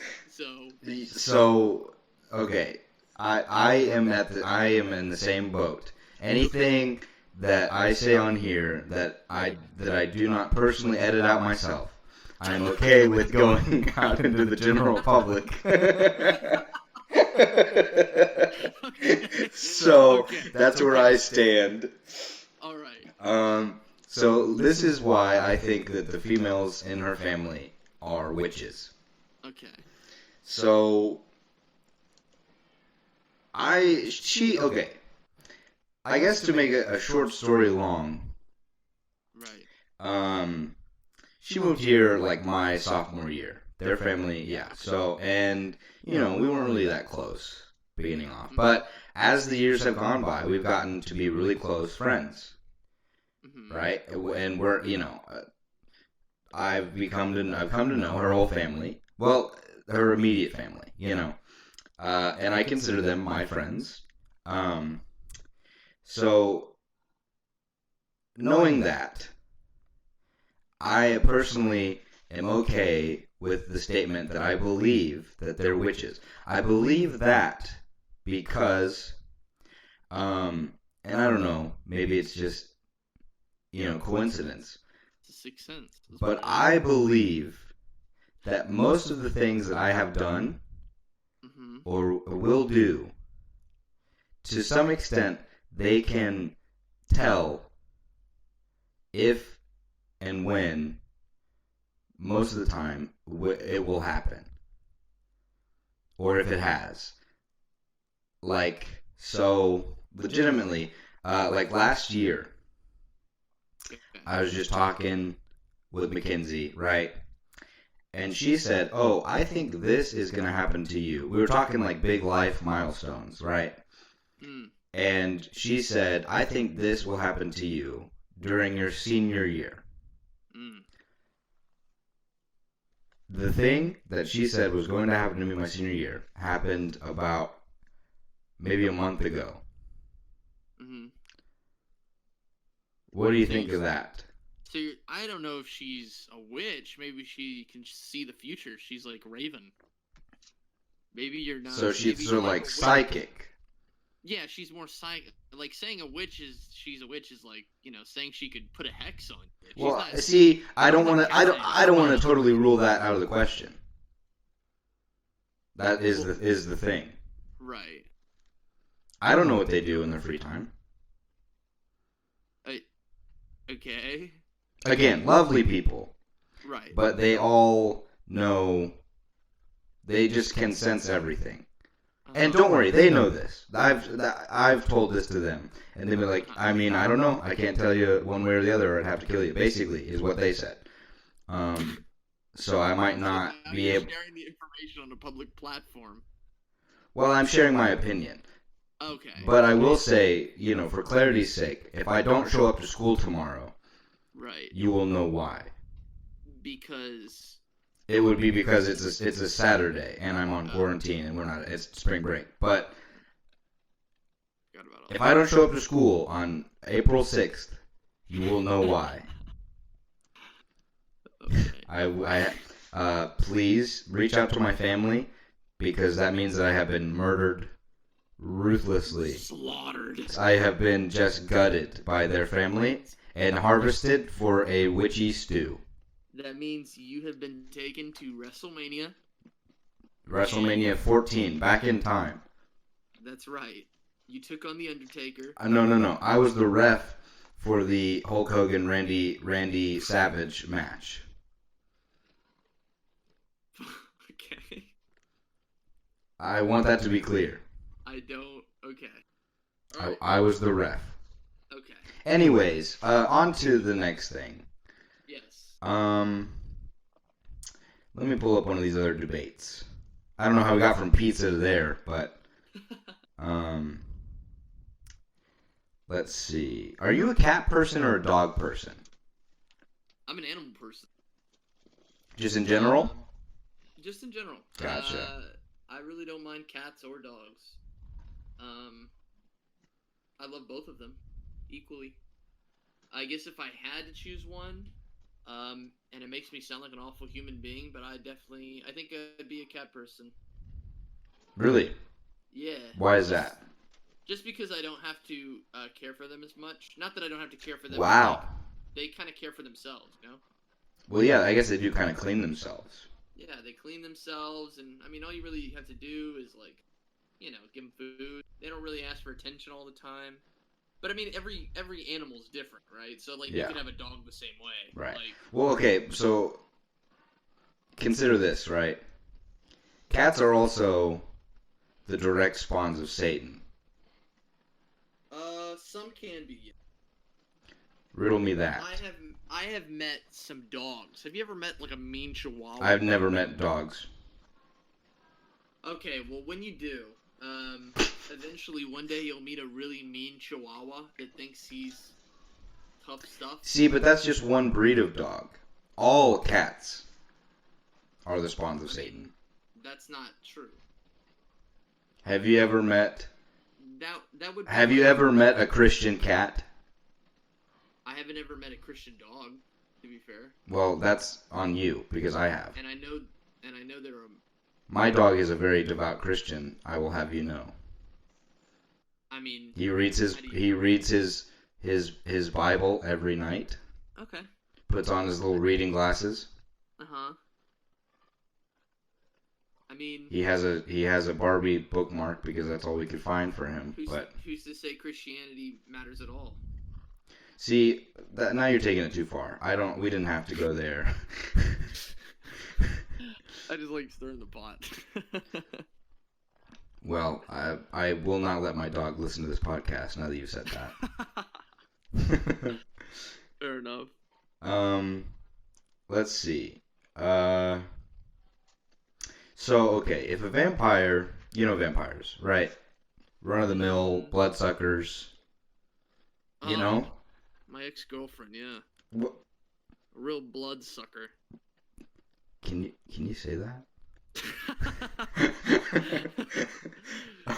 So okay. I am in the same boat. Anything that I say on here that I do not personally edit out myself, I'm okay with going out into the general public. So that's where I stand. All right. So this is why I think that the females in her family are witches. Okay. So okay. I guess to make a short story long, Right. she moved here like my sophomore year. Their family, yeah. So, and we weren't really that close beginning off. But as the years have gone by, we've gotten to be really close friends, right? And we're, I've come to know her whole family. Well, her immediate family, and I consider them my friends. So, knowing that, I personally am okay with the statement that I believe that they're witches. I believe that because, and I don't know, maybe it's just, coincidence. It's a sixth sense. But I believe that most of the things that I have done or will do, to some extent, they can tell if and when, most of the time, it will happen. Or if it has. Like, so, legitimately, like last year, I was just talking with Mackenzie, right? And she said, oh, I think this is going to happen to you. We were talking like big life milestones, right? And she said, I think this will happen to you during your senior year. The thing that she said was going to happen to me my senior year happened about maybe a month ago. What do you think of that? So I don't know if she's a witch. Maybe she can see the future. She's like Raven. Maybe you're not. So she's sort of like psychic. Yeah, she's more psychic. Like saying she's a witch is like, saying she could put a hex on you. Well, see, I don't want to totally rule that out of the question. That is the thing. Right. I don't know what they do in their free time. Okay. Again, lovely people. Right. But they all know. They just can sense everything. And don't worry, they know this. I've told this to them, and they've been like, I mean, I don't know. I can't tell you one way or the other, or I'd have to kill you. Basically, is what they said. So I might not be able. Sharing the information on a public platform. Well, I'm sharing my opinion. Okay. But I will say, for clarity's sake, if I don't show up to school tomorrow, right, you will know why. Because. It would be because it's a Saturday and I'm on quarantine and it's spring break. But if I don't show up to school on April 6th, you will know why. Okay. Please reach out to my family because that means that I have been murdered ruthlessly. Slaughtered. I have been just gutted by their family and harvested for a witchy stew. That means you have been taken to WrestleMania. WrestleMania 14, back in time. That's right. You took on The Undertaker. No. I was the ref for the Hulk Hogan Randy Savage match. Okay. I want that to be clear. I don't. Okay. Right. I was the ref. Okay. Anyways, on to the next thing. Yes. Let me pull up one of these other debates. I don't know how we got from pizza to there, but let's see. Are you a cat person or a dog person? I'm an animal person. Just in general? Just in general. Gotcha. I really don't mind cats or dogs. I love both of them equally. I guess if I had to choose one, and it makes me sound like an awful human being, but I think I'd be a cat person. Really? Yeah. Why is that? Just because I don't have to care for them as much. Not that I don't have to care for them. Wow. They kind of care for themselves, Well, yeah, I guess they do kind of clean themselves. Yeah, they clean themselves, and I mean, all you really have to do is give them food. They don't really ask for attention all the time. But I mean, every animal's different, right? So like, Yeah. you could have a dog the same way, Right. Like, Well, okay, so consider this, right? Cats are also the direct spawns of Satan. some can be. Riddle me that. I have met some dogs. Have you ever met like a mean Chihuahua? I've never met dogs. Okay, well, when you do, eventually one day you'll meet a really mean Chihuahua that thinks he's tough stuff. See, but that's just one breed of dog. All cats are the spawns of Satan. That's not true. Have you ever met? That would. Have you ever met a Christian cat? I haven't ever met a Christian dog, to be fair. Well, that's on you because I have. And I know there are. My dog is a very devout Christian. I will have you know. I mean, he reads his Bible every night. Okay. Puts on his little reading glasses. Uh-huh. I mean, he has a Barbie bookmark because that's all we could find for him. Who's to say Christianity matters at all? See, now you're taking it too far. We didn't have to go there. I just like stirring the pot. Well, I will not let my dog listen to this podcast now that you said that. Fair enough. Let's see. So, okay, if a vampire, you know vampires, right? Run-of-the-mill, bloodsuckers, you know? My ex-girlfriend, yeah. What? A real bloodsucker. Can you say that?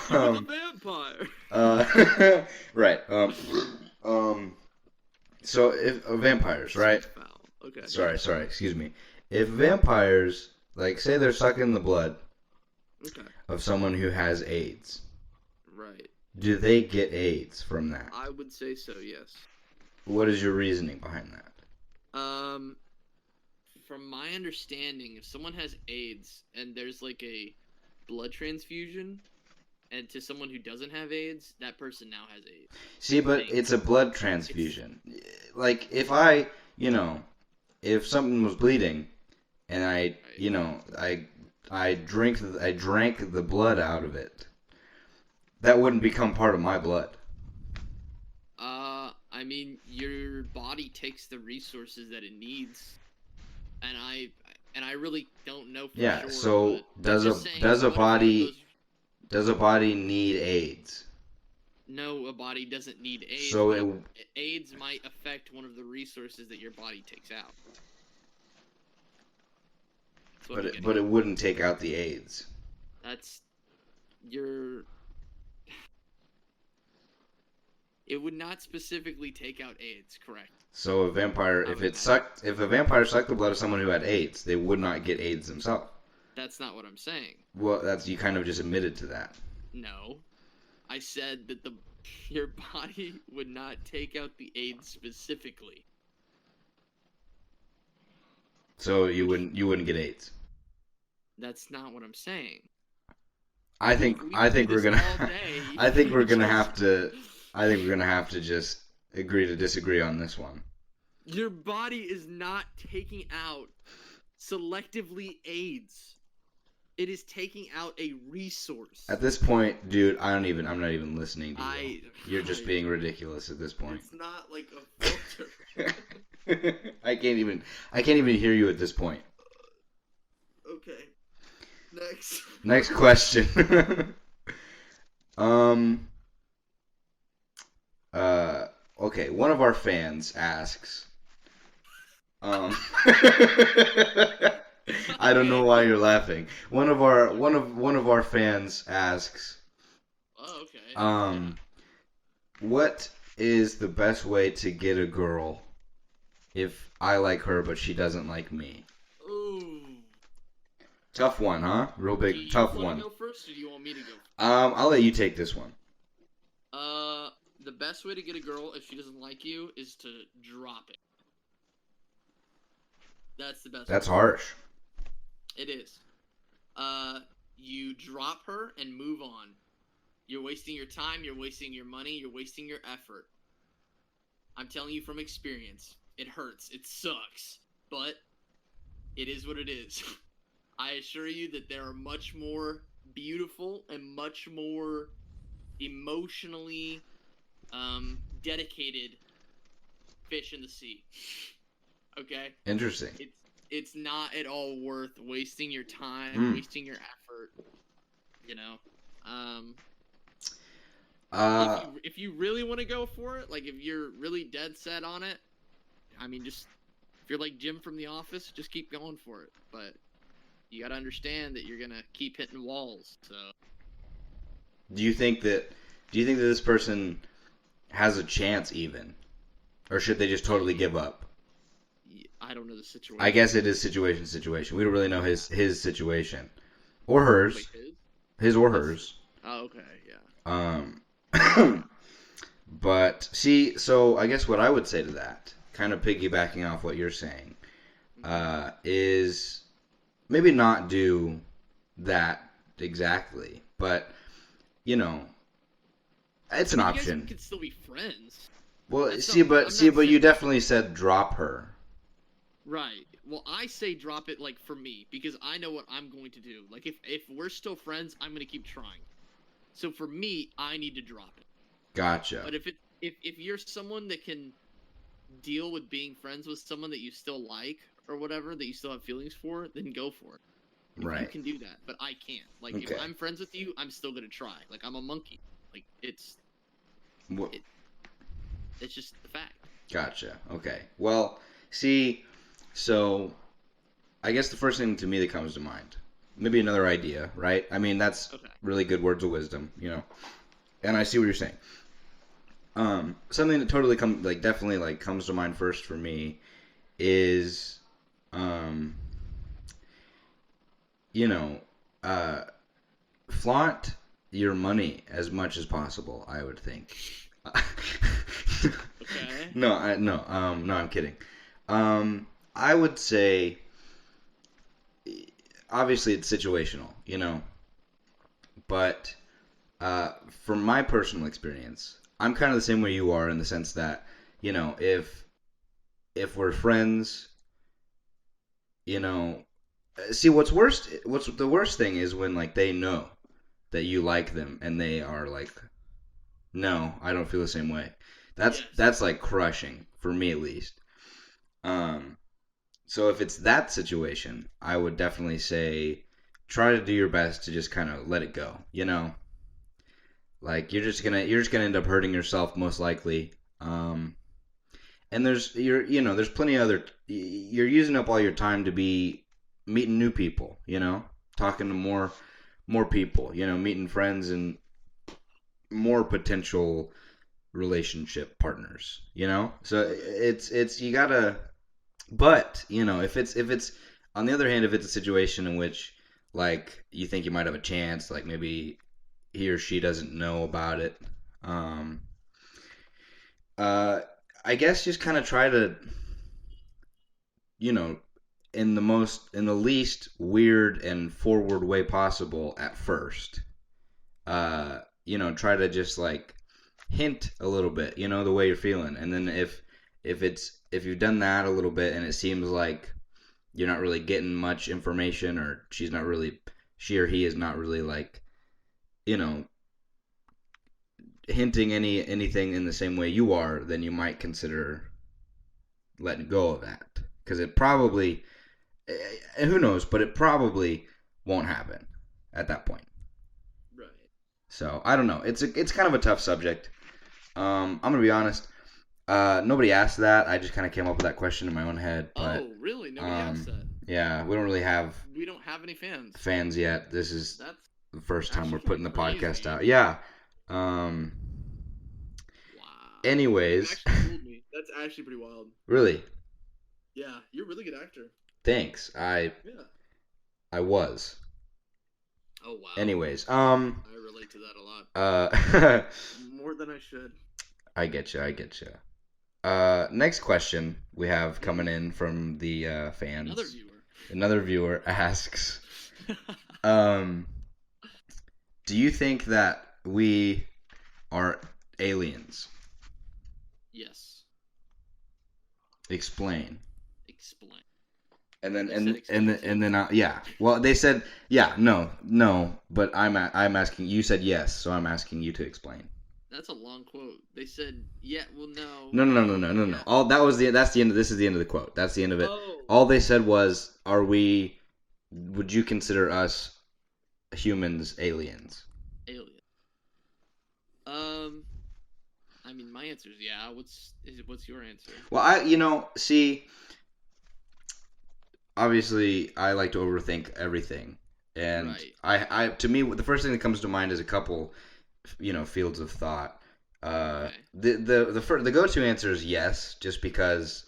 You're a vampire. Right. So if vampires, right? Okay. Sorry, excuse me. If vampires, like, say they're sucking the blood of someone who has AIDS. Right. Do they get AIDS from that? I would say so, yes. What is your reasoning behind that? From my understanding, if someone has AIDS and there's like a blood transfusion, and to someone who doesn't have AIDS, that person now has AIDS. See, but it's a blood transfusion. Like, if if something was bleeding, and I drank the blood out of it, that wouldn't become part of my blood. I mean, your body takes the resources that it needs, and I really don't know for sure. Yeah. So does a body need AIDS? No, a body doesn't need AIDS. So AIDS might affect one of the resources that your body takes out. But it wouldn't take out the AIDS. It would not specifically take out AIDS, correct? So a vampire, if a vampire sucked the blood of someone who had AIDS, they would not get AIDS themselves. That's not what I'm saying. Well, you kind of just admitted to that. No, I said that your body would not take out the AIDS specifically. So you wouldn't get AIDS. That's not what I'm saying. I think we're gonna have to just agree to disagree on this one. Your body is not taking out selectively AIDS. It is taking out a resource. At this point, dude, I'm not even listening to you. You're just being ridiculous at this point. It's not like a filter. I can't even hear you at this point. Okay. Next question. Okay, one of our fans asks, I don't know why you're laughing. One of our fans asks, oh, okay. What is the best way to get a girl if I like her but she doesn't like me? Ooh. Tough one, huh? Real big, tough one. Do you want to go first, or do you want me to go? I'll let you take this one. The best way to get a girl if she doesn't like you is to drop it. That's the best. That's harsh. It is. You drop her and move on. You're wasting your time, you're wasting your money, you're wasting your effort. I'm telling you from experience. It hurts. It sucks. But it is what it is. I assure you that there are much more beautiful and much more emotionally dedicated fish in the sea. Okay? Interesting. It's not at all worth wasting your time, wasting your effort, you know. If you really want to go for it, like if you're really dead set on it, I mean, just if you're like Jim from The Office, just keep going for it. But you got to understand that you're gonna keep hitting walls. So, do you think that this person has a chance even, or should they just totally give up? I don't know the situation. I guess it is situation. We don't really know his situation or hers. Wait, his or hers. Oh, okay, yeah. But see, so I guess what I would say to that, kind of piggybacking off what you're saying, is maybe not do that exactly, but you know, it's an option. You guys could still be friends. Well, but you definitely said drop her. Right. Well, I say drop it, like, for me, because I know what I'm going to do. Like, if we're still friends, I'm going to keep trying. So for me, I need to drop it. Gotcha. But if you're someone that can deal with being friends with someone that you still like or whatever, that you still have feelings for, then go for it. Right. You can do that, but I can't. Like, okay. If I'm friends with you, I'm still going to try. Like, I'm a monkey. Like, it's just the fact. Gotcha. Okay. Well, see, so I guess the first thing to me that comes to mind, maybe another idea, right? I mean, that's really good words of wisdom, you know. And I see what you're saying. Something that totally definitely comes to mind first for me is, flaunt your money as much as possible, I would think. Okay. No, I'm kidding. I would say, obviously it's situational, you know, but from my personal experience, I'm kind of the same way you are in the sense that, you know, if we're friends, you know, see what's the worst thing is when like they know that you like them and they are like, no, I don't feel the same way. That's like crushing for me at least. So if it's that situation, I would definitely say try to do your best to just kind of let it go, you know? Like you're just gonna end up hurting yourself most likely. And there's plenty of other, you're using up all your time to be meeting new people, you know, talking to more people, you know, meeting friends and more potential relationship partners, you know? So it's you gotta, but you know, if it's on the other hand, if it's a situation in which like you think you might have a chance, like maybe he or she doesn't know about it, I guess just kind of try to, you know, in the least weird and forward way possible at first, you know, try to just like hint a little bit, you know, the way you're feeling. And then if you've done that a little bit and it seems like you're not really getting much information, or she or he is not really like, you know, hinting anything in the same way you are, then you might consider letting go of that. Because it probably, who knows, but it probably won't happen at that point. Right. So, I don't know. It's kind of a tough subject. I'm going to be honest. Nobody asked that. I just kind of came up with that question in my own head. But, oh, really? Nobody asked that? Yeah, we don't have any fans. Fans yet. This is the first time we're putting the crazy. podcast out. Yeah. Wow. Anyways. You actually fooled me. That's actually pretty wild. Really? Yeah, you're a really good actor. Thanks. I was. Oh wow. Anyways, I relate to that a lot. More than I should. I get you. Next question we have coming in from the fans. Another viewer asks, do you think that we are aliens. Yes. Explain. Explain. And then They and said and then, explain and then yeah. Well, they said no. But I'm asking. You said yes, so I'm asking you to explain. That's a long quote. They said, yeah, well, no. No. Yeah. All that's the end. This is the end of the quote. That's the end of it. Oh. All they said was, would you consider us humans aliens? Alien. I mean, my answer is yeah. What's your answer? Well, see, obviously, I like to overthink everything, and Right. to me, the first thing that comes to mind is a couple, fields of thought. Okay. The go-to answer is yes, just because,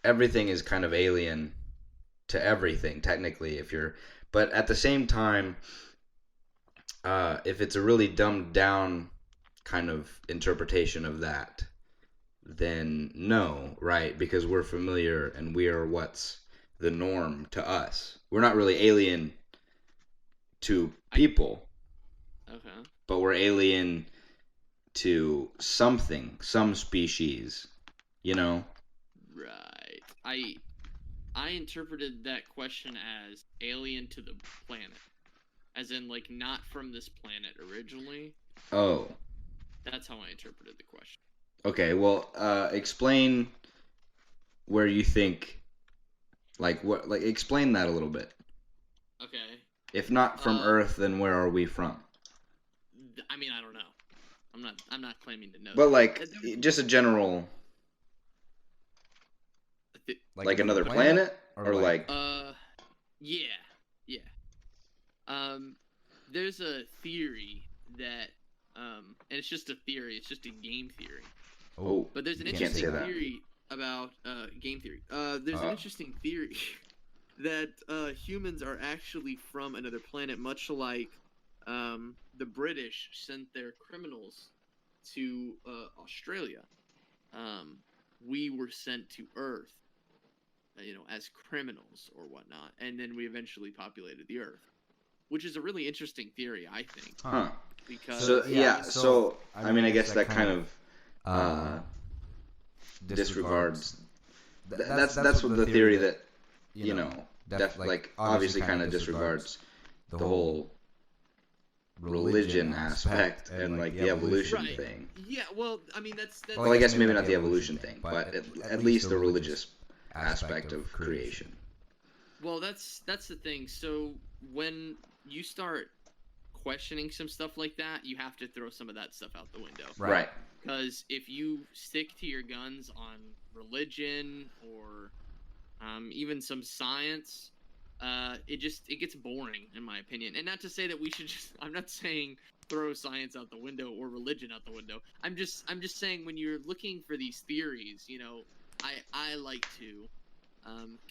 everything is kind of alien to everything technically. But at the same time, if it's a really dumbed down kind of interpretation of that, then no, right? Because we're familiar and we are what's the norm to us. We're not really alien to people, Okay. but we're alien to something, some species, Right. I interpreted that question as alien to the planet, as in like not from this planet originally. Oh, That's how I interpreted the question. okay. Well, explain where you think, explain that a little bit. Okay. If not from Earth, then where are we from? I mean, I don't know. I'm not claiming to know. But that. just a general, like another planet, or like. Yeah. There's a theory that, and it's just a theory. It's just a game theory. Oh, but there's an you can't say interesting that. theory about game theory. There's an interesting theory that humans are actually from another planet, much like the British sent their criminals to Australia. We were sent to Earth, as criminals or whatnot, and then we eventually populated the Earth, which is a really interesting theory, I think. Huh. Because so I mean, I guess that kind of disregards. That's what the theory that obviously kind of disregards the whole religion aspect and the evolution thing. Yeah, well, I mean that's. Well, I guess maybe not the evolution thing, but at least the religious aspect of creation. Well, that's the thing. So when you start questioning some stuff like that, you have to throw some of that stuff out the window. Right. Because if you stick to your guns on religion or even some science, it gets boring, in my opinion. And not to say that we should I'm not saying throw science out the window or religion out the window. I'm just saying when you're looking for these theories, I like to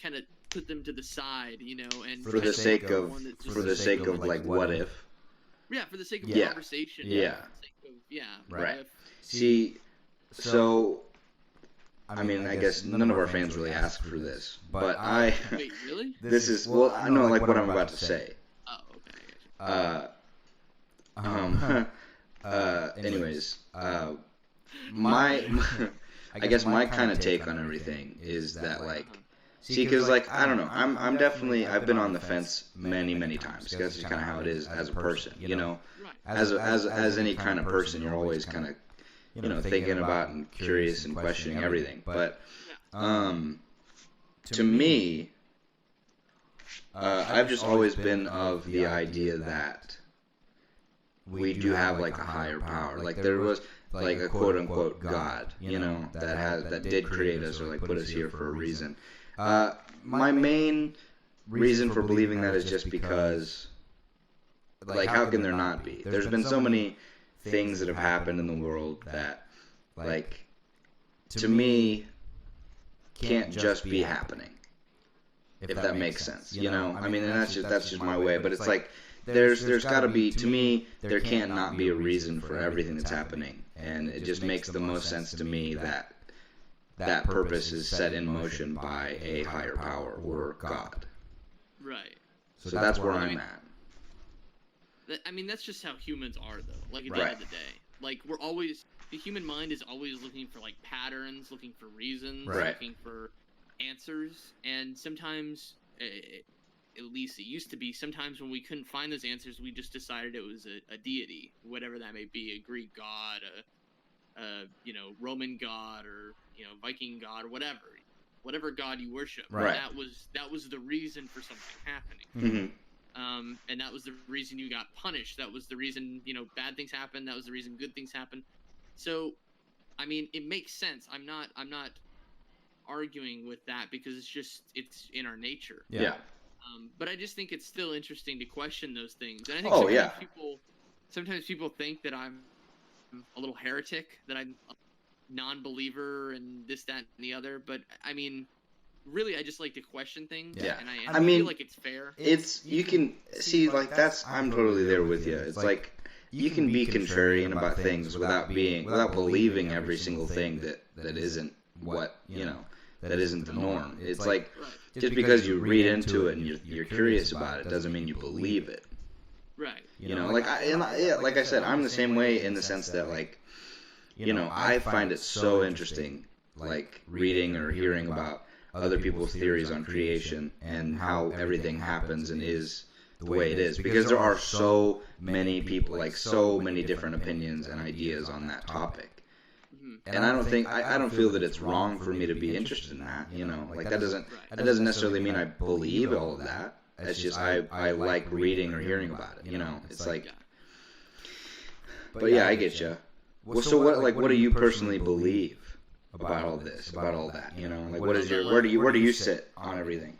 kind of put them to the side, and for the sake of like what if. Yeah, for the sake of conversation. Yeah. Right. See, so I mean, I guess none of our fans really ask for this, but Wait, really? This is I know like what I'm about to say. Oh, okay. Anyways, my I guess my kind of take on everything is that see, because I don't know, I'm definitely I've been on the fence many times. Because that's just kind of how it is as a person, as any kind of person, you're always kind of thinking about and curious and questioning everything. But to me, I've just always been of the idea that we do have a higher power. Like there was a quote unquote God, that did create us or put us here for a reason. My main reason for believing that is just because, how can there not be? There's been so many things that have happened in the world that, to me, can't just be happening. If that makes sense, I mean, and that's just my way. But it's there's got to be, to me, there can't not be a reason for everything that's happening, and it just makes the most sense to me that that purpose is set in motion by a higher power or God. Right. So that's where I'm at. I mean, that's just how humans are, though. Like, at the Right. end of the day. Like, the human mind is always looking for, like, patterns, looking for reasons, Right. looking for answers. And sometimes, at least it used to be, sometimes when we couldn't find those answers, we just decided it was a deity, whatever that may be, a Greek god, Roman god, or, Viking god, or whatever god you worship. Right. That was the reason for something happening. Mm-hmm. And that was the reason you got punished. That was the reason, bad things happened. That was the reason good things happened. So, I mean, it makes sense. I'm not arguing with that, because it's in our nature. Yeah. But I just think it's still interesting to question those things. And I think sometimes people think that I'm a little heretic, that I'm a non-believer and this, that, and the other. But I mean, really, I just like to question things. Yeah. And I mean, feel like it's fair. You can see, like, I'm totally there with you. It's like, you can be contrarian about things without believing every single thing that isn't that isn't the norm. It's like, just because you read into it and you're curious about it doesn't mean you believe it. Right. Like I said, I'm the same way, in the sense that, like, I find it so interesting, like, reading or hearing about other people's theories on creation and how everything happens and is the way it is, because there are so many people, like, so many different opinions and ideas on that topic. And I don't feel that it's wrong for me to be interested in that, like, that doesn't necessarily mean I believe all of that. It's just I like reading or hearing about it, it's like, but yeah, I get you. Well, so what do you personally believe about all this, about all that, like, where do you sit on everything?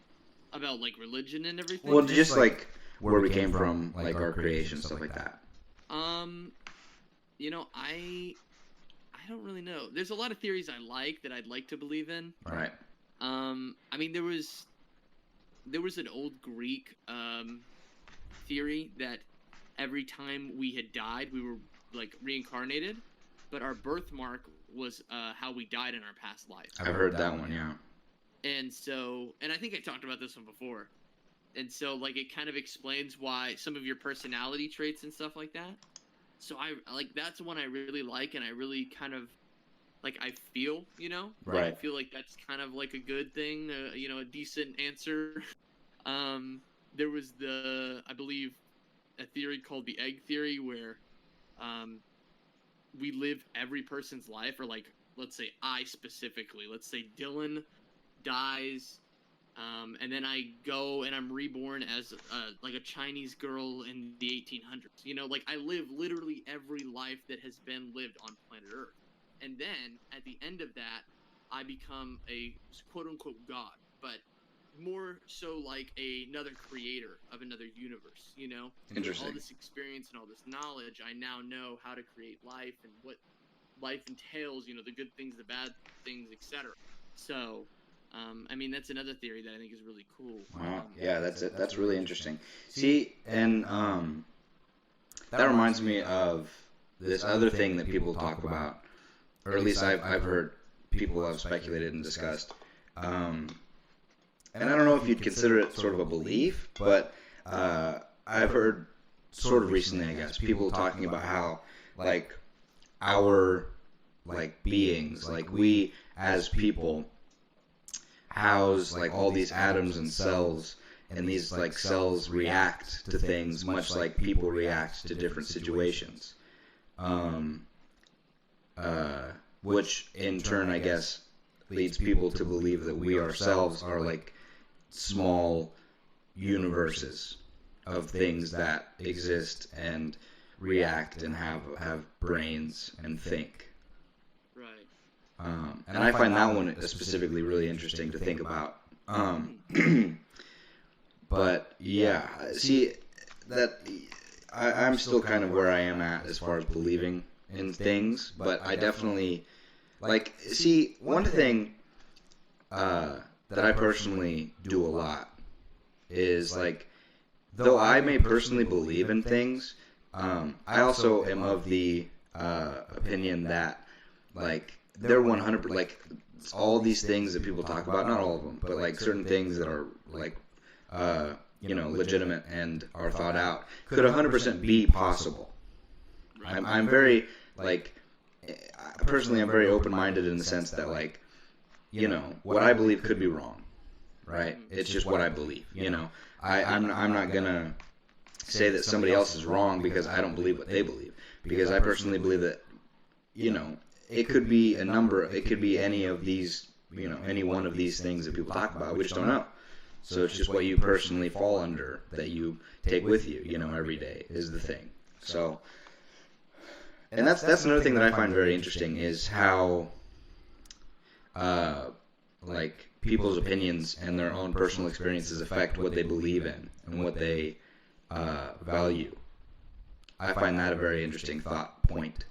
About, like, religion and everything? Well, just, like, where we came from, like, our creation, stuff like that. I don't really know. There's a lot of theories I like that I'd like to believe in. Right. I mean, there was an old Greek theory that every time we had died, we were, like, reincarnated, but our birthmark was how we died in our past life. I've heard that one, yeah. And I think I talked about this one before. And so, like, it kind of explains why some of your personality traits and stuff like that. So that's one I really like, and I really kind of, like, I feel, Right. I feel like that's kind of like a good thing, a decent answer. There was I believe, a theory called the egg theory, where we live every person's life, or, like, let's say I specifically, let's say Dylan dies, and then I go and I'm reborn as like a Chinese girl in the 1800s. Like, I live literally every life that has been lived on planet Earth. And then at the end of that, I become a quote-unquote god, but more so like another creator of another universe, Interesting. All this experience and all this knowledge, I now know how to create life and what life entails, the good things, the bad things, etc. So, I mean, that's another theory that I think is really cool. Wow. Yeah, that's really interesting. See, and that reminds me of this other thing that people talk about, or at least I've heard people have speculated and discussed. And I don't know if you'd consider it sort of a belief, but I've heard sort of recently, I guess, people talking about how, like, our, like, beings, like, we as people house, like, all these atoms and cells, and these, like, cells react to things much like people react to different situations. Which in turn, I guess, leads people to believe that we ourselves are, like, small universes of things that exist and react and have brains and think. Right. And I find that one specifically really interesting to think about. But yeah, see, that I'm still kind of where I am at as far as believing in things, but I definitely, like, see, one thing that I personally do a lot is, like, though I may personally believe in things, I also am of the opinion that, like, they're 100%, like, all these things that people talk about, not all of them, but, like, certain things that are, like, legitimate and are thought out could 100% be possible. Right. I'm very, like, personally, I'm very open-minded in the sense that, like, what I believe could be wrong, right? It's just what I believe, I'm not gonna say that somebody else is wrong because I don't believe what they believe, because I personally believe that, it could be it could be any of these, any one of these things that people talk about. We just don't know. So it's just what you personally fall under that you take with you, every day is the thing. So, and that's another thing that I find very interesting is how, like, people's opinions and their own personal experiences affect what they believe in and what they value. I find that a very interesting thought point.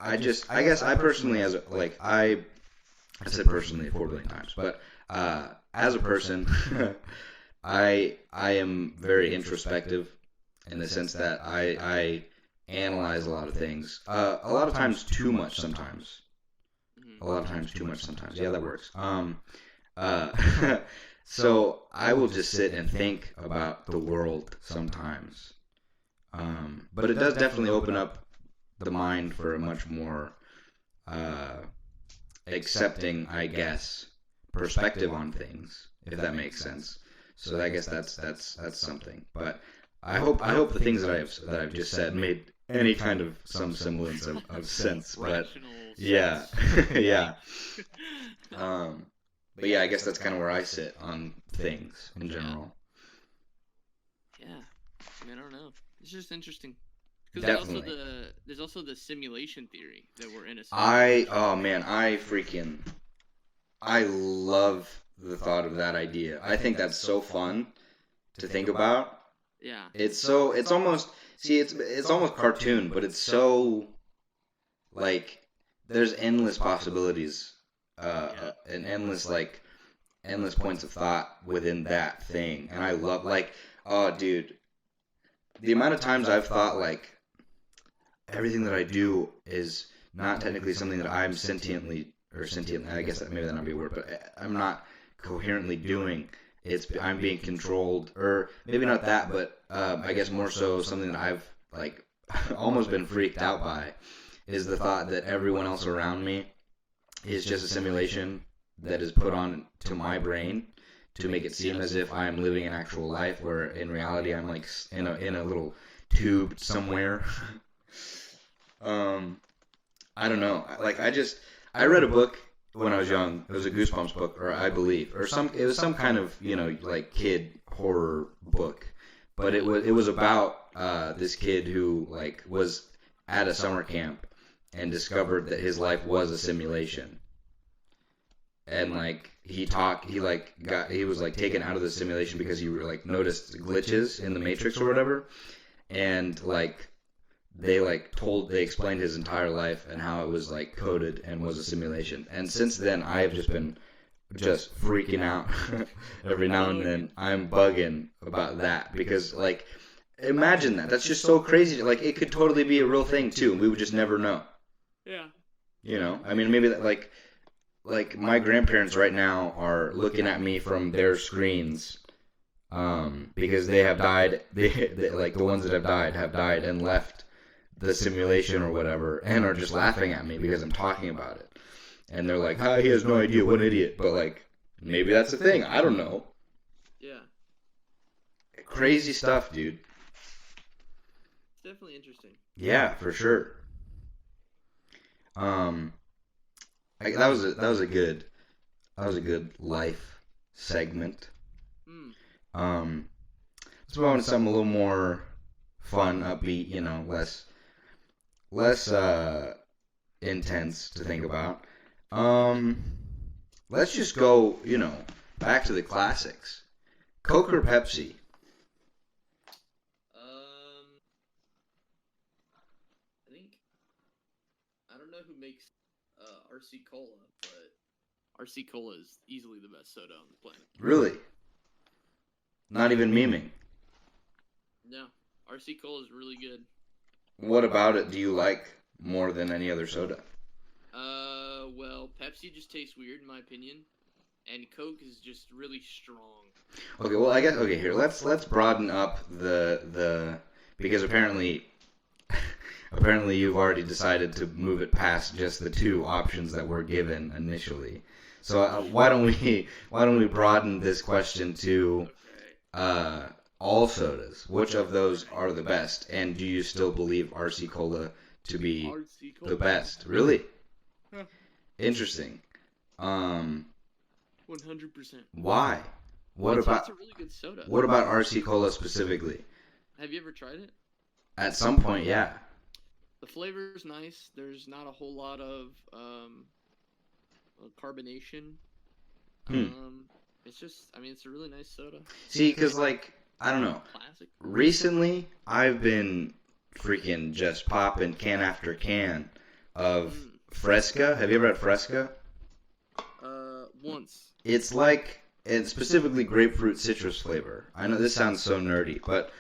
I guess I personally, I said personally 4 billion times, but as a person, I am very introspective in the sense that I analyze a lot of things. A lot of times too much sometimes. A lot of times too much sometimes. Yeah, that works. So I will just sit and think about the world sometimes. But it does definitely open up the mind for a much more accepting, I guess, perspective on things, if that makes sense. So I guess that's something. But I hope the things that I've just said made any kind of some semblance of sense. But yeah, yeah. But yeah, I guess that's kind of where I sit on things in general. Yeah, I mean, I don't know. It's just interesting. Because there's also the simulation theory that we're in a simulation. I love the thought of that idea. I think that's so fun to think about. Yeah. It's almost cartoon, but it's so, like, there's endless possibilities, and endless points of thought within that thing. And I love, like, oh, dude, the amount of times I've thought, like, everything that I do is not technically something that I'm sentient, I guess that maybe that not be a word, but I'm not coherently doing. I'm being controlled, or maybe not that, but I guess more so something that I've, like, almost been freaked out by is the thought that everyone else around me is just a simulation that is put on to my brain to make it seem as if I am living an actual life, where in reality I'm, like, in a little tube somewhere. I don't know. Like, I read a book when I was young. It was a Goosebumps book, or I believe, it was some kind of, like, kid horror book. But it was about this kid who, like, was at a summer camp and discovered that his life was a simulation. And, like, he was, like, taken out of the simulation because he, like, noticed glitches in the Matrix or whatever. And, like, they explained his entire life and how it was, like, coded and was a simulation. And since then, I have just been freaking out every now and then. I'm bugging about that because, like, imagine that. That's just so crazy. Like, it could totally be a real thing too, and we would just never know. Yeah. I mean, maybe that, like my grandparents right now are looking at me from their screens, because they have died. They like, the ones that have died and left the simulation or whatever, and are just laughing at me because I'm talking about it. And they're like, he has no idea, what an idiot. But, like, maybe that's a thing. I don't know. Yeah. Crazy stuff, dude. It's definitely interesting. Yeah, for sure. That was a good life segment. Let's move on to something a little more fun, upbeat, less intense to think about. Let's just go, back to the classics. Coke or Pepsi? I don't know who makes RC Cola, but RC Cola is easily the best soda on the planet. Really? Not even memeing? No, RC Cola is really good. What about it do you like more than any other soda? Well, Pepsi just tastes weird in my opinion. and Coke is just really strong. Okay, well, I guess here. Let's broaden up the because apparently you've already decided to move it past just the two options that were given initially. So why don't we broaden this question to all sodas? Which of those are the best? And do you still believe RC Cola to be the best? Really? Huh. Interesting. 100%. Why? What It's about a really good soda. what about RC Cola specifically? Have you ever tried it? At some point, yeah. The flavor's nice. There's not a whole lot of carbonation. It's just, I mean, it's a really nice soda. See, because, like, I don't know. Classic. Recently, I've been freaking just popping can after can of Fresca. Have you ever had Fresca? Once. It's like, it's specifically grapefruit citrus flavor. I know this sounds so nerdy, but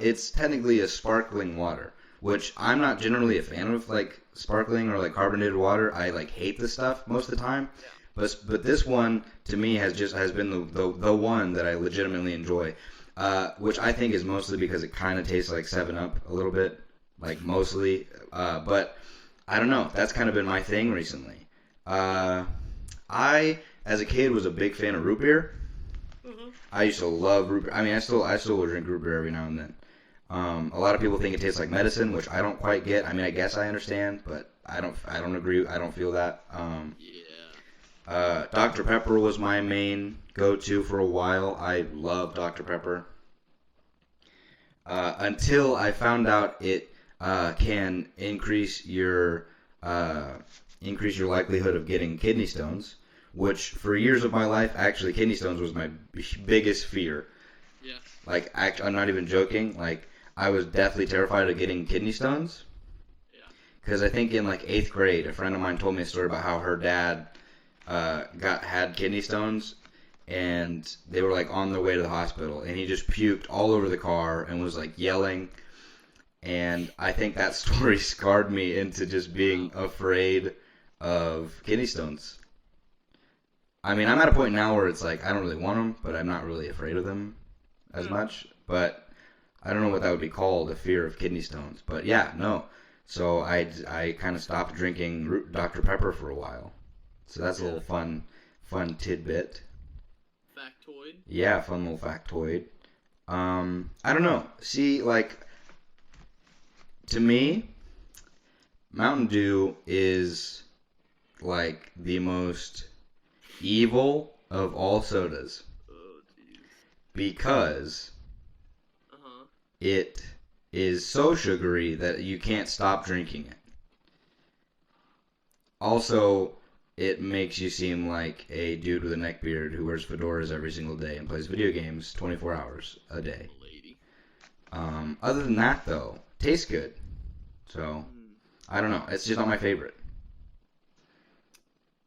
it's technically a sparkling water, which I'm not generally a fan of, like, sparkling or, like, carbonated water. I, like, hate this stuff most of the time. But this one, to me, has been the one that I legitimately enjoy, which I think is mostly because it kind of tastes like 7-Up a little bit, like, mostly. But I don't know. That's kind of been my thing recently. I, as a kid, was a big fan of root beer. I used to love root beer. I mean, I still will drink root beer every now and then. A lot of people think it tastes like medicine, which I don't quite get. I mean, I guess I understand, but I don't agree. I don't feel that. Dr. Pepper was my main go-to for a while. I love Dr. Pepper. Until I found out it can increase your likelihood of getting kidney stones, which for years of my life, actually, kidney stones was my biggest fear. Yeah. Like, I'm not even joking. Like, I was deathly terrified of getting kidney stones. Yeah. Because I think in, like, 8th grade, a friend of mine told me a story about how her dad had kidney stones, and they were, like, on their way to the hospital, and he just puked all over the car and was, like, yelling. And I think that story scarred me into just being afraid of kidney stones. I mean, I'm at a point now where it's like, I don't really want them, but I'm not really afraid of them as much. But I don't know what that would be called, a fear of kidney stones. But yeah, no. So I kind of stopped drinking Dr. Pepper for a while. So that's a little fun tidbit. Factoid. Yeah, fun little factoid. I don't know. See, like, to me, Mountain Dew is like the most evil of all sodas. Oh, jeez. Because it is so sugary that you can't stop drinking it. Also, it makes you seem like a dude with a neck beard who wears fedoras every single day and plays video games 24 hours a day. Lady. Other than that, though, tastes good. So, I don't know. It's just not my favorite.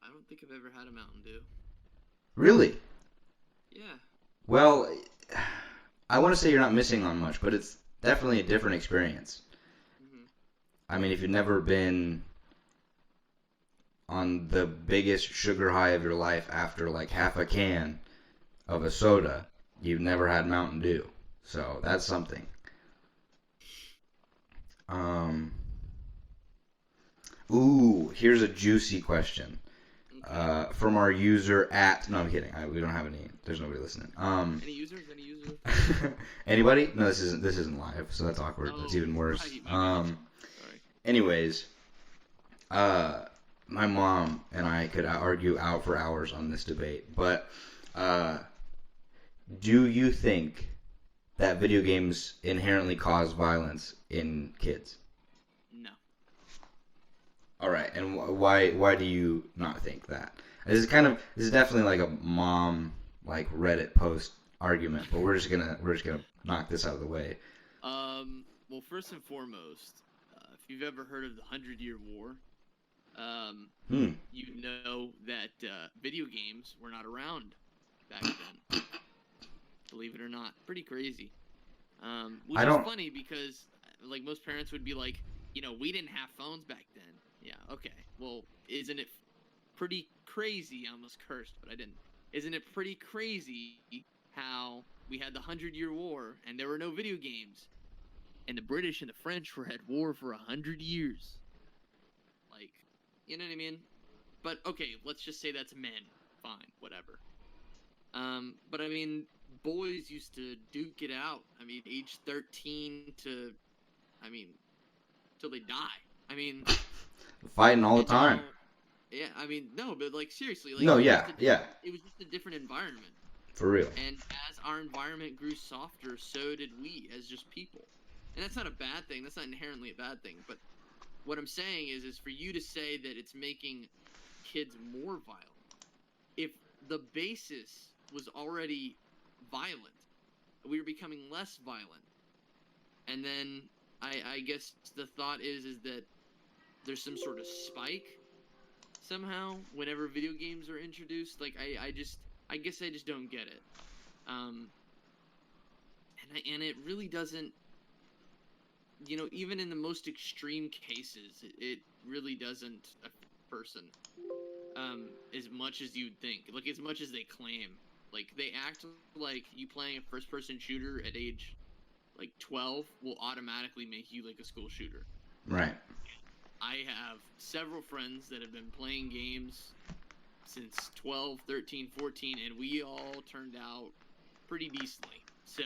I don't think I've ever had a Mountain Dew. Really? Yeah. Well, I want to say you're not missing on much, but it's definitely a different experience. I mean, if you've never been on the biggest sugar high of your life after like half a can of a soda, you've never had Mountain Dew. So that's something. Ooh, here's a juicy question. From our user at... No, I'm kidding. We don't have any... There's nobody listening. Any users? Anybody? No, this isn't live, so that's awkward. That's even worse. Right. Anyways, my mom and I could argue out for hours on this debate, but do you think that video games inherently cause violence in kids? No. All right, and why do you not think that? This is definitely like a mom like Reddit post argument, but we're just gonna knock this out of the way. Well, first and foremost, if you've ever heard of the 100-Year War, you know that video games were not around back then. Believe it or not, pretty crazy. Which is funny because, like, most parents would be like, we didn't have phones back then. Yeah, okay. Well, isn't it pretty crazy? I almost cursed, but I didn't. isn't it pretty crazy how we had the 100-Year War and there were no video games, and the British and the French were at war for 100 years? Like, you know what I mean? But okay, let's just say that's men. Fine, whatever. But I mean, boys used to duke it out. I mean, age 13 to, I mean, till they die. I mean, Fighting all the time. Yeah, I mean, no, but like seriously, like No, it was yeah, just yeah. It was just a different environment. For real. And as our environment grew softer, so did we as just people. And that's not a bad thing. That's not inherently a bad thing. But what I'm saying is for you to say that it's making kids more violent, if the basis was already violent, we were becoming less violent. And then I guess the thought is that there's some sort of spike somehow whenever video games are introduced. Like I guess I just don't get it. And it really doesn't, you know, even in the most extreme cases, it really doesn't affect a person as much as you'd think. Like, as much as they claim. Like, they act like you playing a first-person shooter at age, like, 12 will automatically make you, like, a school shooter. Right. I have several friends that have been playing games since 12, 13, 14, and we all turned out pretty decently. So,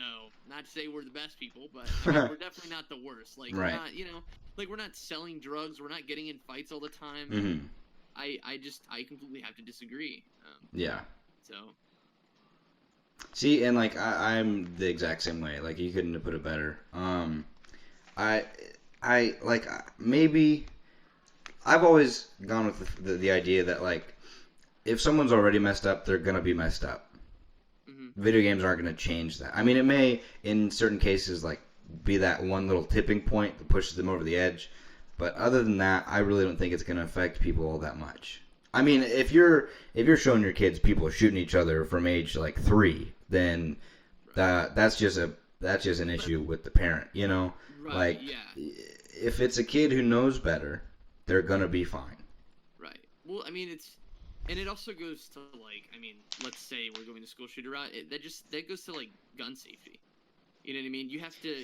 not to say we're the best people, but I mean, we're definitely not the worst. Like, right. We're not, you know, like, we're not selling drugs, we're not getting in fights all the time. Mm-hmm. I completely have to disagree. Yeah. So. See, and like I'm the exact same way. Like, you couldn't have put it better. I like maybe I've always gone with the idea that like if someone's already messed up, they're gonna be messed up. Mm-hmm. Video games aren't gonna change that. I mean, it may in certain cases like be that one little tipping point that pushes them over the edge. But other than that, I really don't think it's going to affect people all that much. I mean, if you're showing your kids people shooting each other from age like 3, then that's just an issue with the parent, you know? Right, like, yeah. If it's a kid who knows better, they're going to be fine. Right. Well, I mean, it also goes to like, I mean, let's say we're going the school shooter route. That goes to like gun safety. You know what I mean? You have to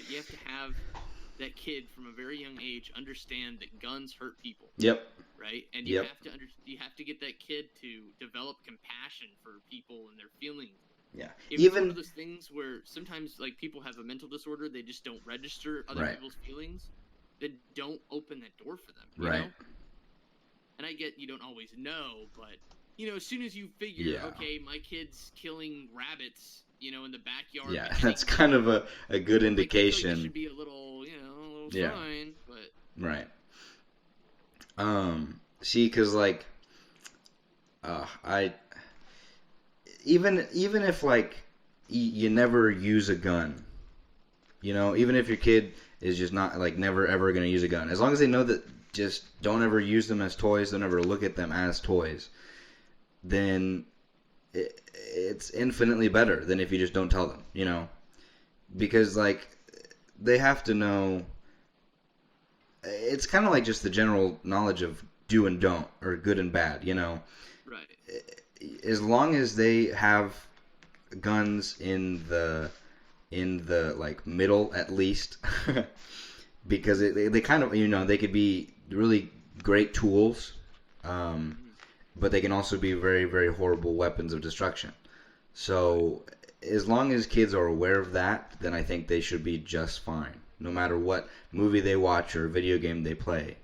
have that kid from a very young age understand that guns hurt people. Yep. Right? And you have to get that kid to develop compassion for people and their feelings. Yeah. It's one of those things where sometimes like people have a mental disorder, they just don't register other people's feelings. Then don't open that door for them. You know? And I get you don't always know, but you know, as soon as you figure, okay, my kid's killing rabbits, you know, in the backyard. Yeah, that's kind of a good indication. Like, should be a little, you know, a little fine, but right. See, because like, even if like you never use a gun, you know, even if your kid is just not like never ever gonna use a gun, as long as they know that just don't ever use them as toys, don't ever look at them as toys, then it's infinitely better than if you just don't tell them, you know, because like they have to know. It's kind of like just the general knowledge of do and don't, or good and bad, you know. Right. As long as they have guns in the like middle at least, because they kind of, you know, they could be really great tools, but they can also be very, very horrible weapons of destruction. So as long as kids are aware of that, then I think they should be just fine, no matter what movie they watch or video game they play.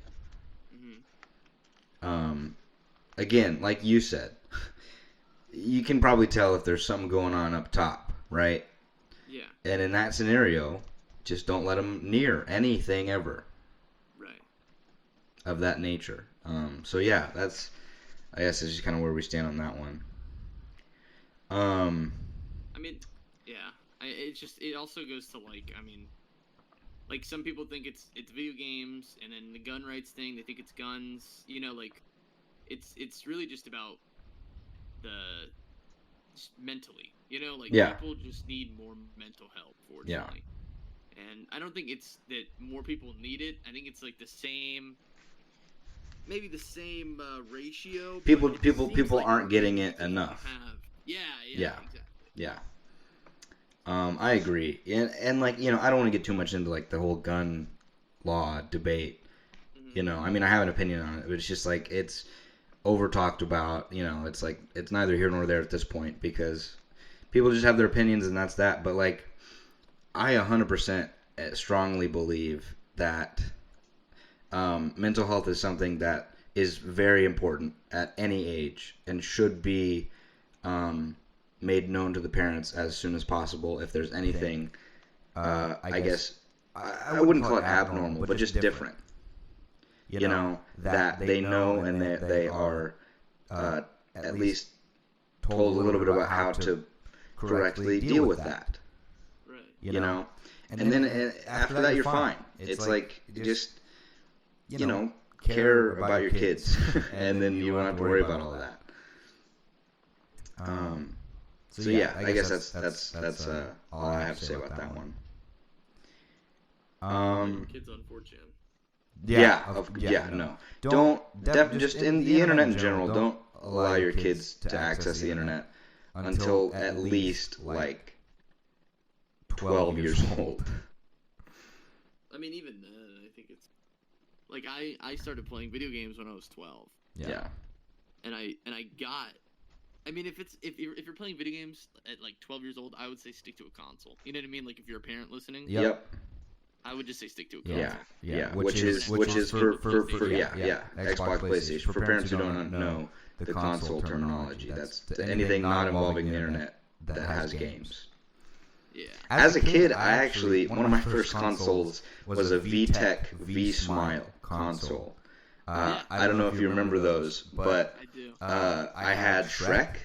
Mm-hmm. Again, like you said, you can probably tell if there's something going on up top, right? Yeah. And in that scenario, just don't let them near anything ever. Right. Of that nature. So yeah, that's, I guess, is just kind of where we stand on that one. I mean, yeah. It also goes to like, I mean, like some people think it's video games, and then the gun rights thing, they think it's guns. You know, like it's really just about just mentally. You know, like people just need more mental help, fortunately. Yeah. And I don't think it's that more people need it. I think it's like the same ratio. People aren't getting it enough. Yeah, exactly. Yeah. I agree. And like, you know, I don't want to get too much into like the whole gun law debate. Mm-hmm. You know, I mean, I have an opinion on it, but it's just like it's over talked about. You know, it's like it's neither here nor there at this point because people just have their opinions and that's that. But like, I 100% strongly believe that mental health is something that is very important at any age and should be made known to the parents as soon as possible if there's anything, I guess, I wouldn't call it abnormal, but just different. You know, that they know and that they are at least told a little bit about how to correctly deal with that. Right. You know? And then after that, you're fine. It's like, just, you know, care about your kids, and then you won't have to worry about all that. So yeah, I guess that's all I have to say about that one. Kids on 4chan. No. Don't just in the internet in general, don't allow your kids to access the internet until at least like 12 years old. I mean, even then, I think it's like I started playing video games when I was 12. Yeah. And I got. I mean, if you're playing video games at like 12 years old, I would say stick to a console. You know what I mean? Like if you're a parent listening. Yep. I would just say stick to a console. Yeah. Which is for Xbox, PlayStation. For parents who don't know the console terminology, that's anything not involving the internet that has games. Yeah. As a kid, I actually one of my first consoles was a VTech V-Smile console. I don't know if you remember those, but I do. I had Shrek,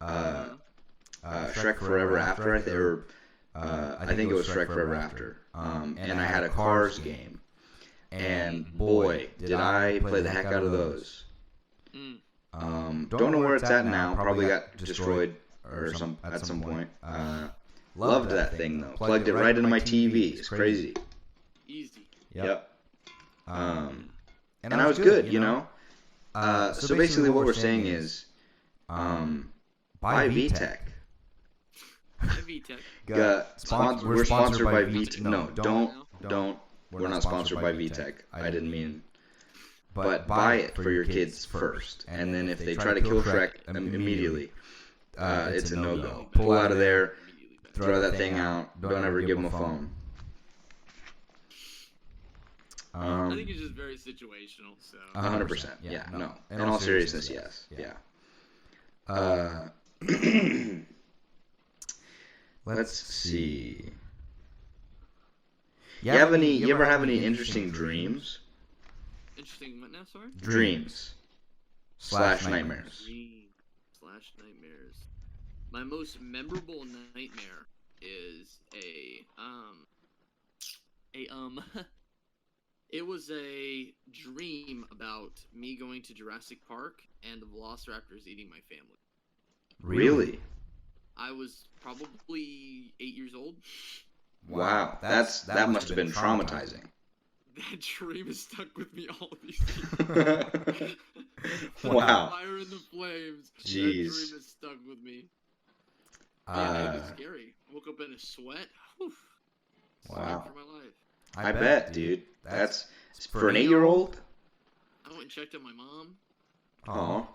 Shrek Forever After, I think it was Shrek Forever After, and I had a Cars game, and boy, did I play the heck out of those. Don't know where it's at now. Probably got destroyed or at some point. Loved that thing though. Plugged it right into my TV. It's crazy. Easy. Yep. And I was good, you know. So basically, what we're saying is, buy VTech. VTech. We're sponsored by VTech. No, don't. We're not sponsored by VTech. I didn't mean. But buy it for your kids first, and then if they try to kill Shrek immediately, it's a no-go. Pull out of there. Throw that thing out. Don't ever give them a phone. I think it's just very situational. So 100%. Yeah. No. In all seriousness, yes. Yeah. Let's see. You ever have any interesting dreams? Interesting. What now? Sorry. Dreams / nightmares. Dreams/nightmares. My most memorable nightmare is it was a dream about me going to Jurassic Park and the Velociraptors eating my family. Really? I was probably 8 years old. Wow, that must have been traumatizing. That dream is stuck with me all these years. Wow. Fire in the flames. Jeez. That dream is stuck with me. Yeah, it was scary. Woke up in a sweat. Whew. Wow. For my life. I bet, dude. That's for an 8-year-old. I went and checked on my mom. Oh.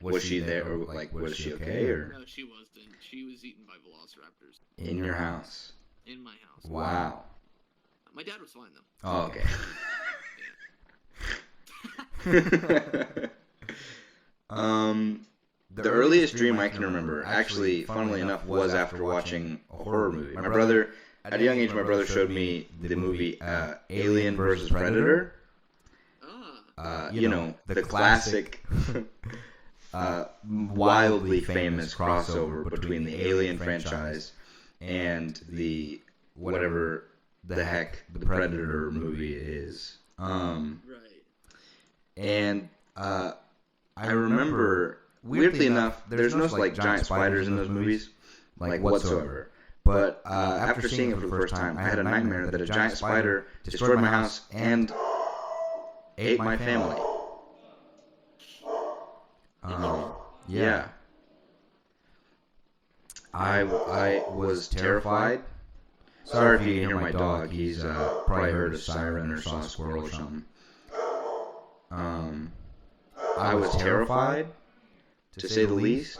Was she there? Or like, was she okay? Or no, she wasn't. She was eaten by velociraptors. In your house? In my house. Wow. My dad was fine though. Oh, okay. The earliest dream I can remember, actually, funnily enough, was after watching a horror movie. My brother, at a young age, my brother showed me the movie Alien vs. Predator. You know, the classic, wildly famous crossover between the Alien franchise and the whatever the heck the Predator movie is. Right. And I remember, weirdly enough, there's no like giant spiders in those movies, like whatsoever. But after seeing it for the first time, I had a nightmare that a giant spider destroyed my house and ate my family. Yeah. I was terrified. Sorry if you can hear my dog. He's probably heard a siren or saw a squirrel or something. I was terrified, to say the least.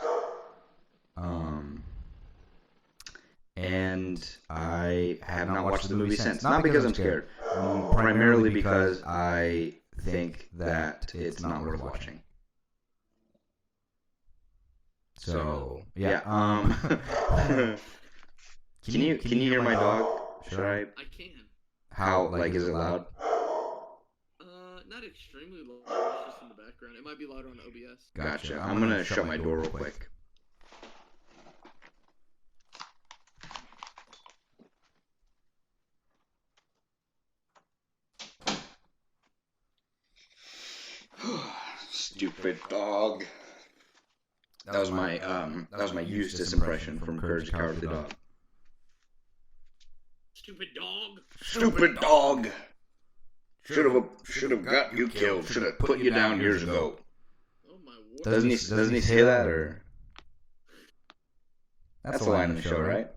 And I have not watched the movie since. Not because I'm scared, primarily because I think that it's not worth watching. So yeah. Can you hear my dog? Should I? I can. How, like, is it loud? Not extremely loud. It's just in the background. It might be louder on OBS. Gotcha. I'm gonna shut my door real quick. Stupid dog. That was my Eustace impression from Courage the Cowardly Dog. Stupid dog. Stupid dog. Should have got you killed. Should have put you down years ago. Oh my word. Doesn't he say that, or? That's a line in the show, right?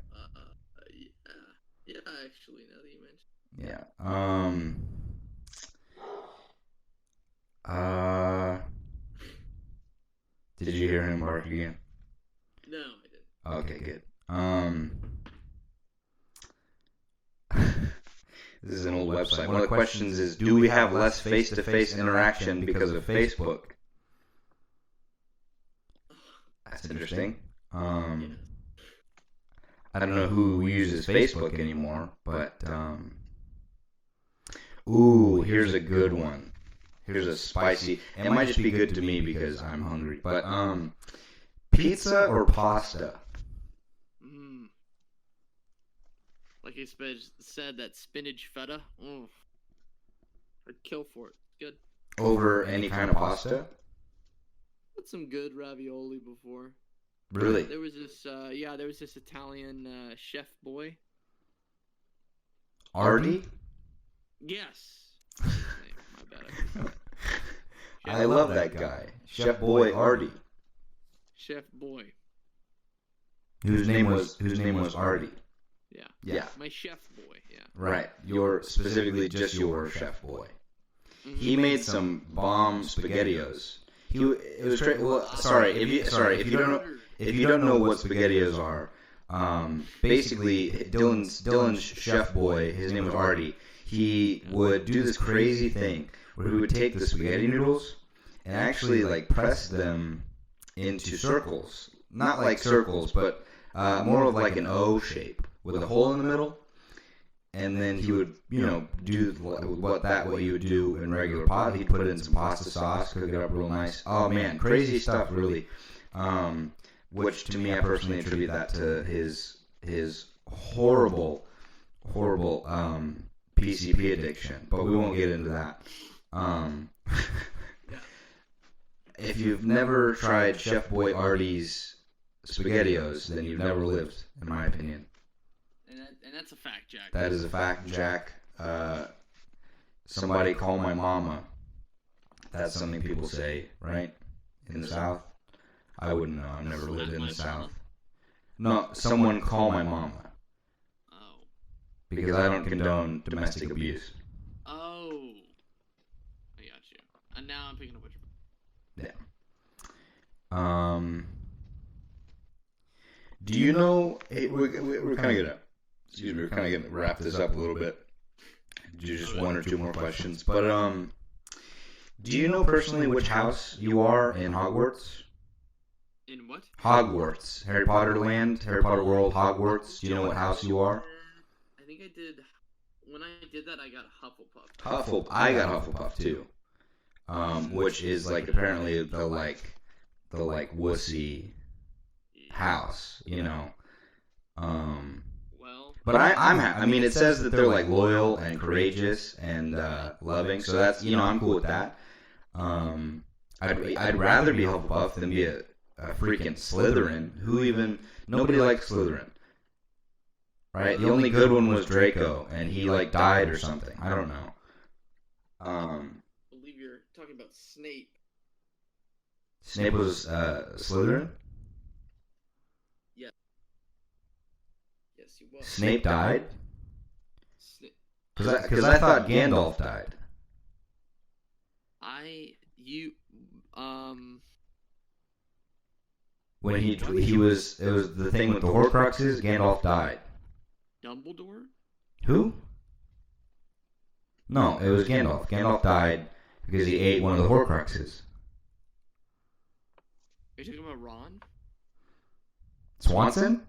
Yeah, actually, now that you mentioned. Yeah. Did you hear him bark again? No, I didn't. Okay, good. This is an old website. One of the questions is, do we have less face-to-face interaction because of Facebook? That's interesting. I don't know who uses Facebook anymore, but ooh, here's a good one. Here's a spicy. It might just be good to me because I'm hungry. But pizza or pasta? Like I said, that spinach feta. I'd kill for it. Good. Over any kind of pasta? Had some good ravioli before. Really? There was this Italian chef boy. Artie? Yes. My bad. I love that guy. Chef Boy Artie. Chef Boy. Whose name was Artie. Yeah. Yeah. My chef boy, yeah. Right. Specifically just your chef boy. Mm-hmm. He made some bomb SpaghettiOs. If you don't know what SpaghettiOs are, basically Dillon's chef boy, his name was Artie. He would do this crazy thing where he would take the spaghetti noodles and actually like press them into circles. Not like circles, but more of like an O shape with a hole in the middle. And then he would, do what you would do in regular pot. He'd put it in some pasta sauce, cook it up real nice. Oh man, crazy stuff, really. Which to me, I personally attribute that to his horrible PCP addiction. But we won't get into that. If you've never tried Chef Boy Artie's SpaghettiOs, then you've never lived, in my opinion. And that's a fact, Jack. That is a fact, Jack. Somebody call my mama. That's something people say, right? In the South? I wouldn't know. I've never lived in the South. No, someone call my mama. Oh. Because I don't condone domestic abuse. Oh. I got you. And now I'm picking up what you're... Yeah. Do you know... We're kind of gonna... Excuse me, we're kind of gonna wrap this up a little bit. Do just one or two more questions. But, do you know personally which house you are in Hogwarts? In what? Hogwarts. Harry Potter land, Harry Potter world, Hogwarts. Do you know what house you are? I think I did... When I did that, I got Hufflepuff. I got Hufflepuff, too. Which is, like, apparently the wussy house, But I mean, it says that they're like loyal and courageous and loving, so that's I'm cool with that. I'd rather be Hufflepuff than be a freaking Slytherin. Nobody likes Slytherin, right? The only good one was Draco, and he like died or something. I don't know. I believe you're talking about Snape. Snape was Slytherin. he was. Snape died? Sna- Because I thought Gandalf died. When he was, it was the thing with the Horcruxes, Gandalf died. Dumbledore? Who? No, it was Gandalf. Gandalf died because he ate one of the Horcruxes. Are you talking about Ron? Swanson?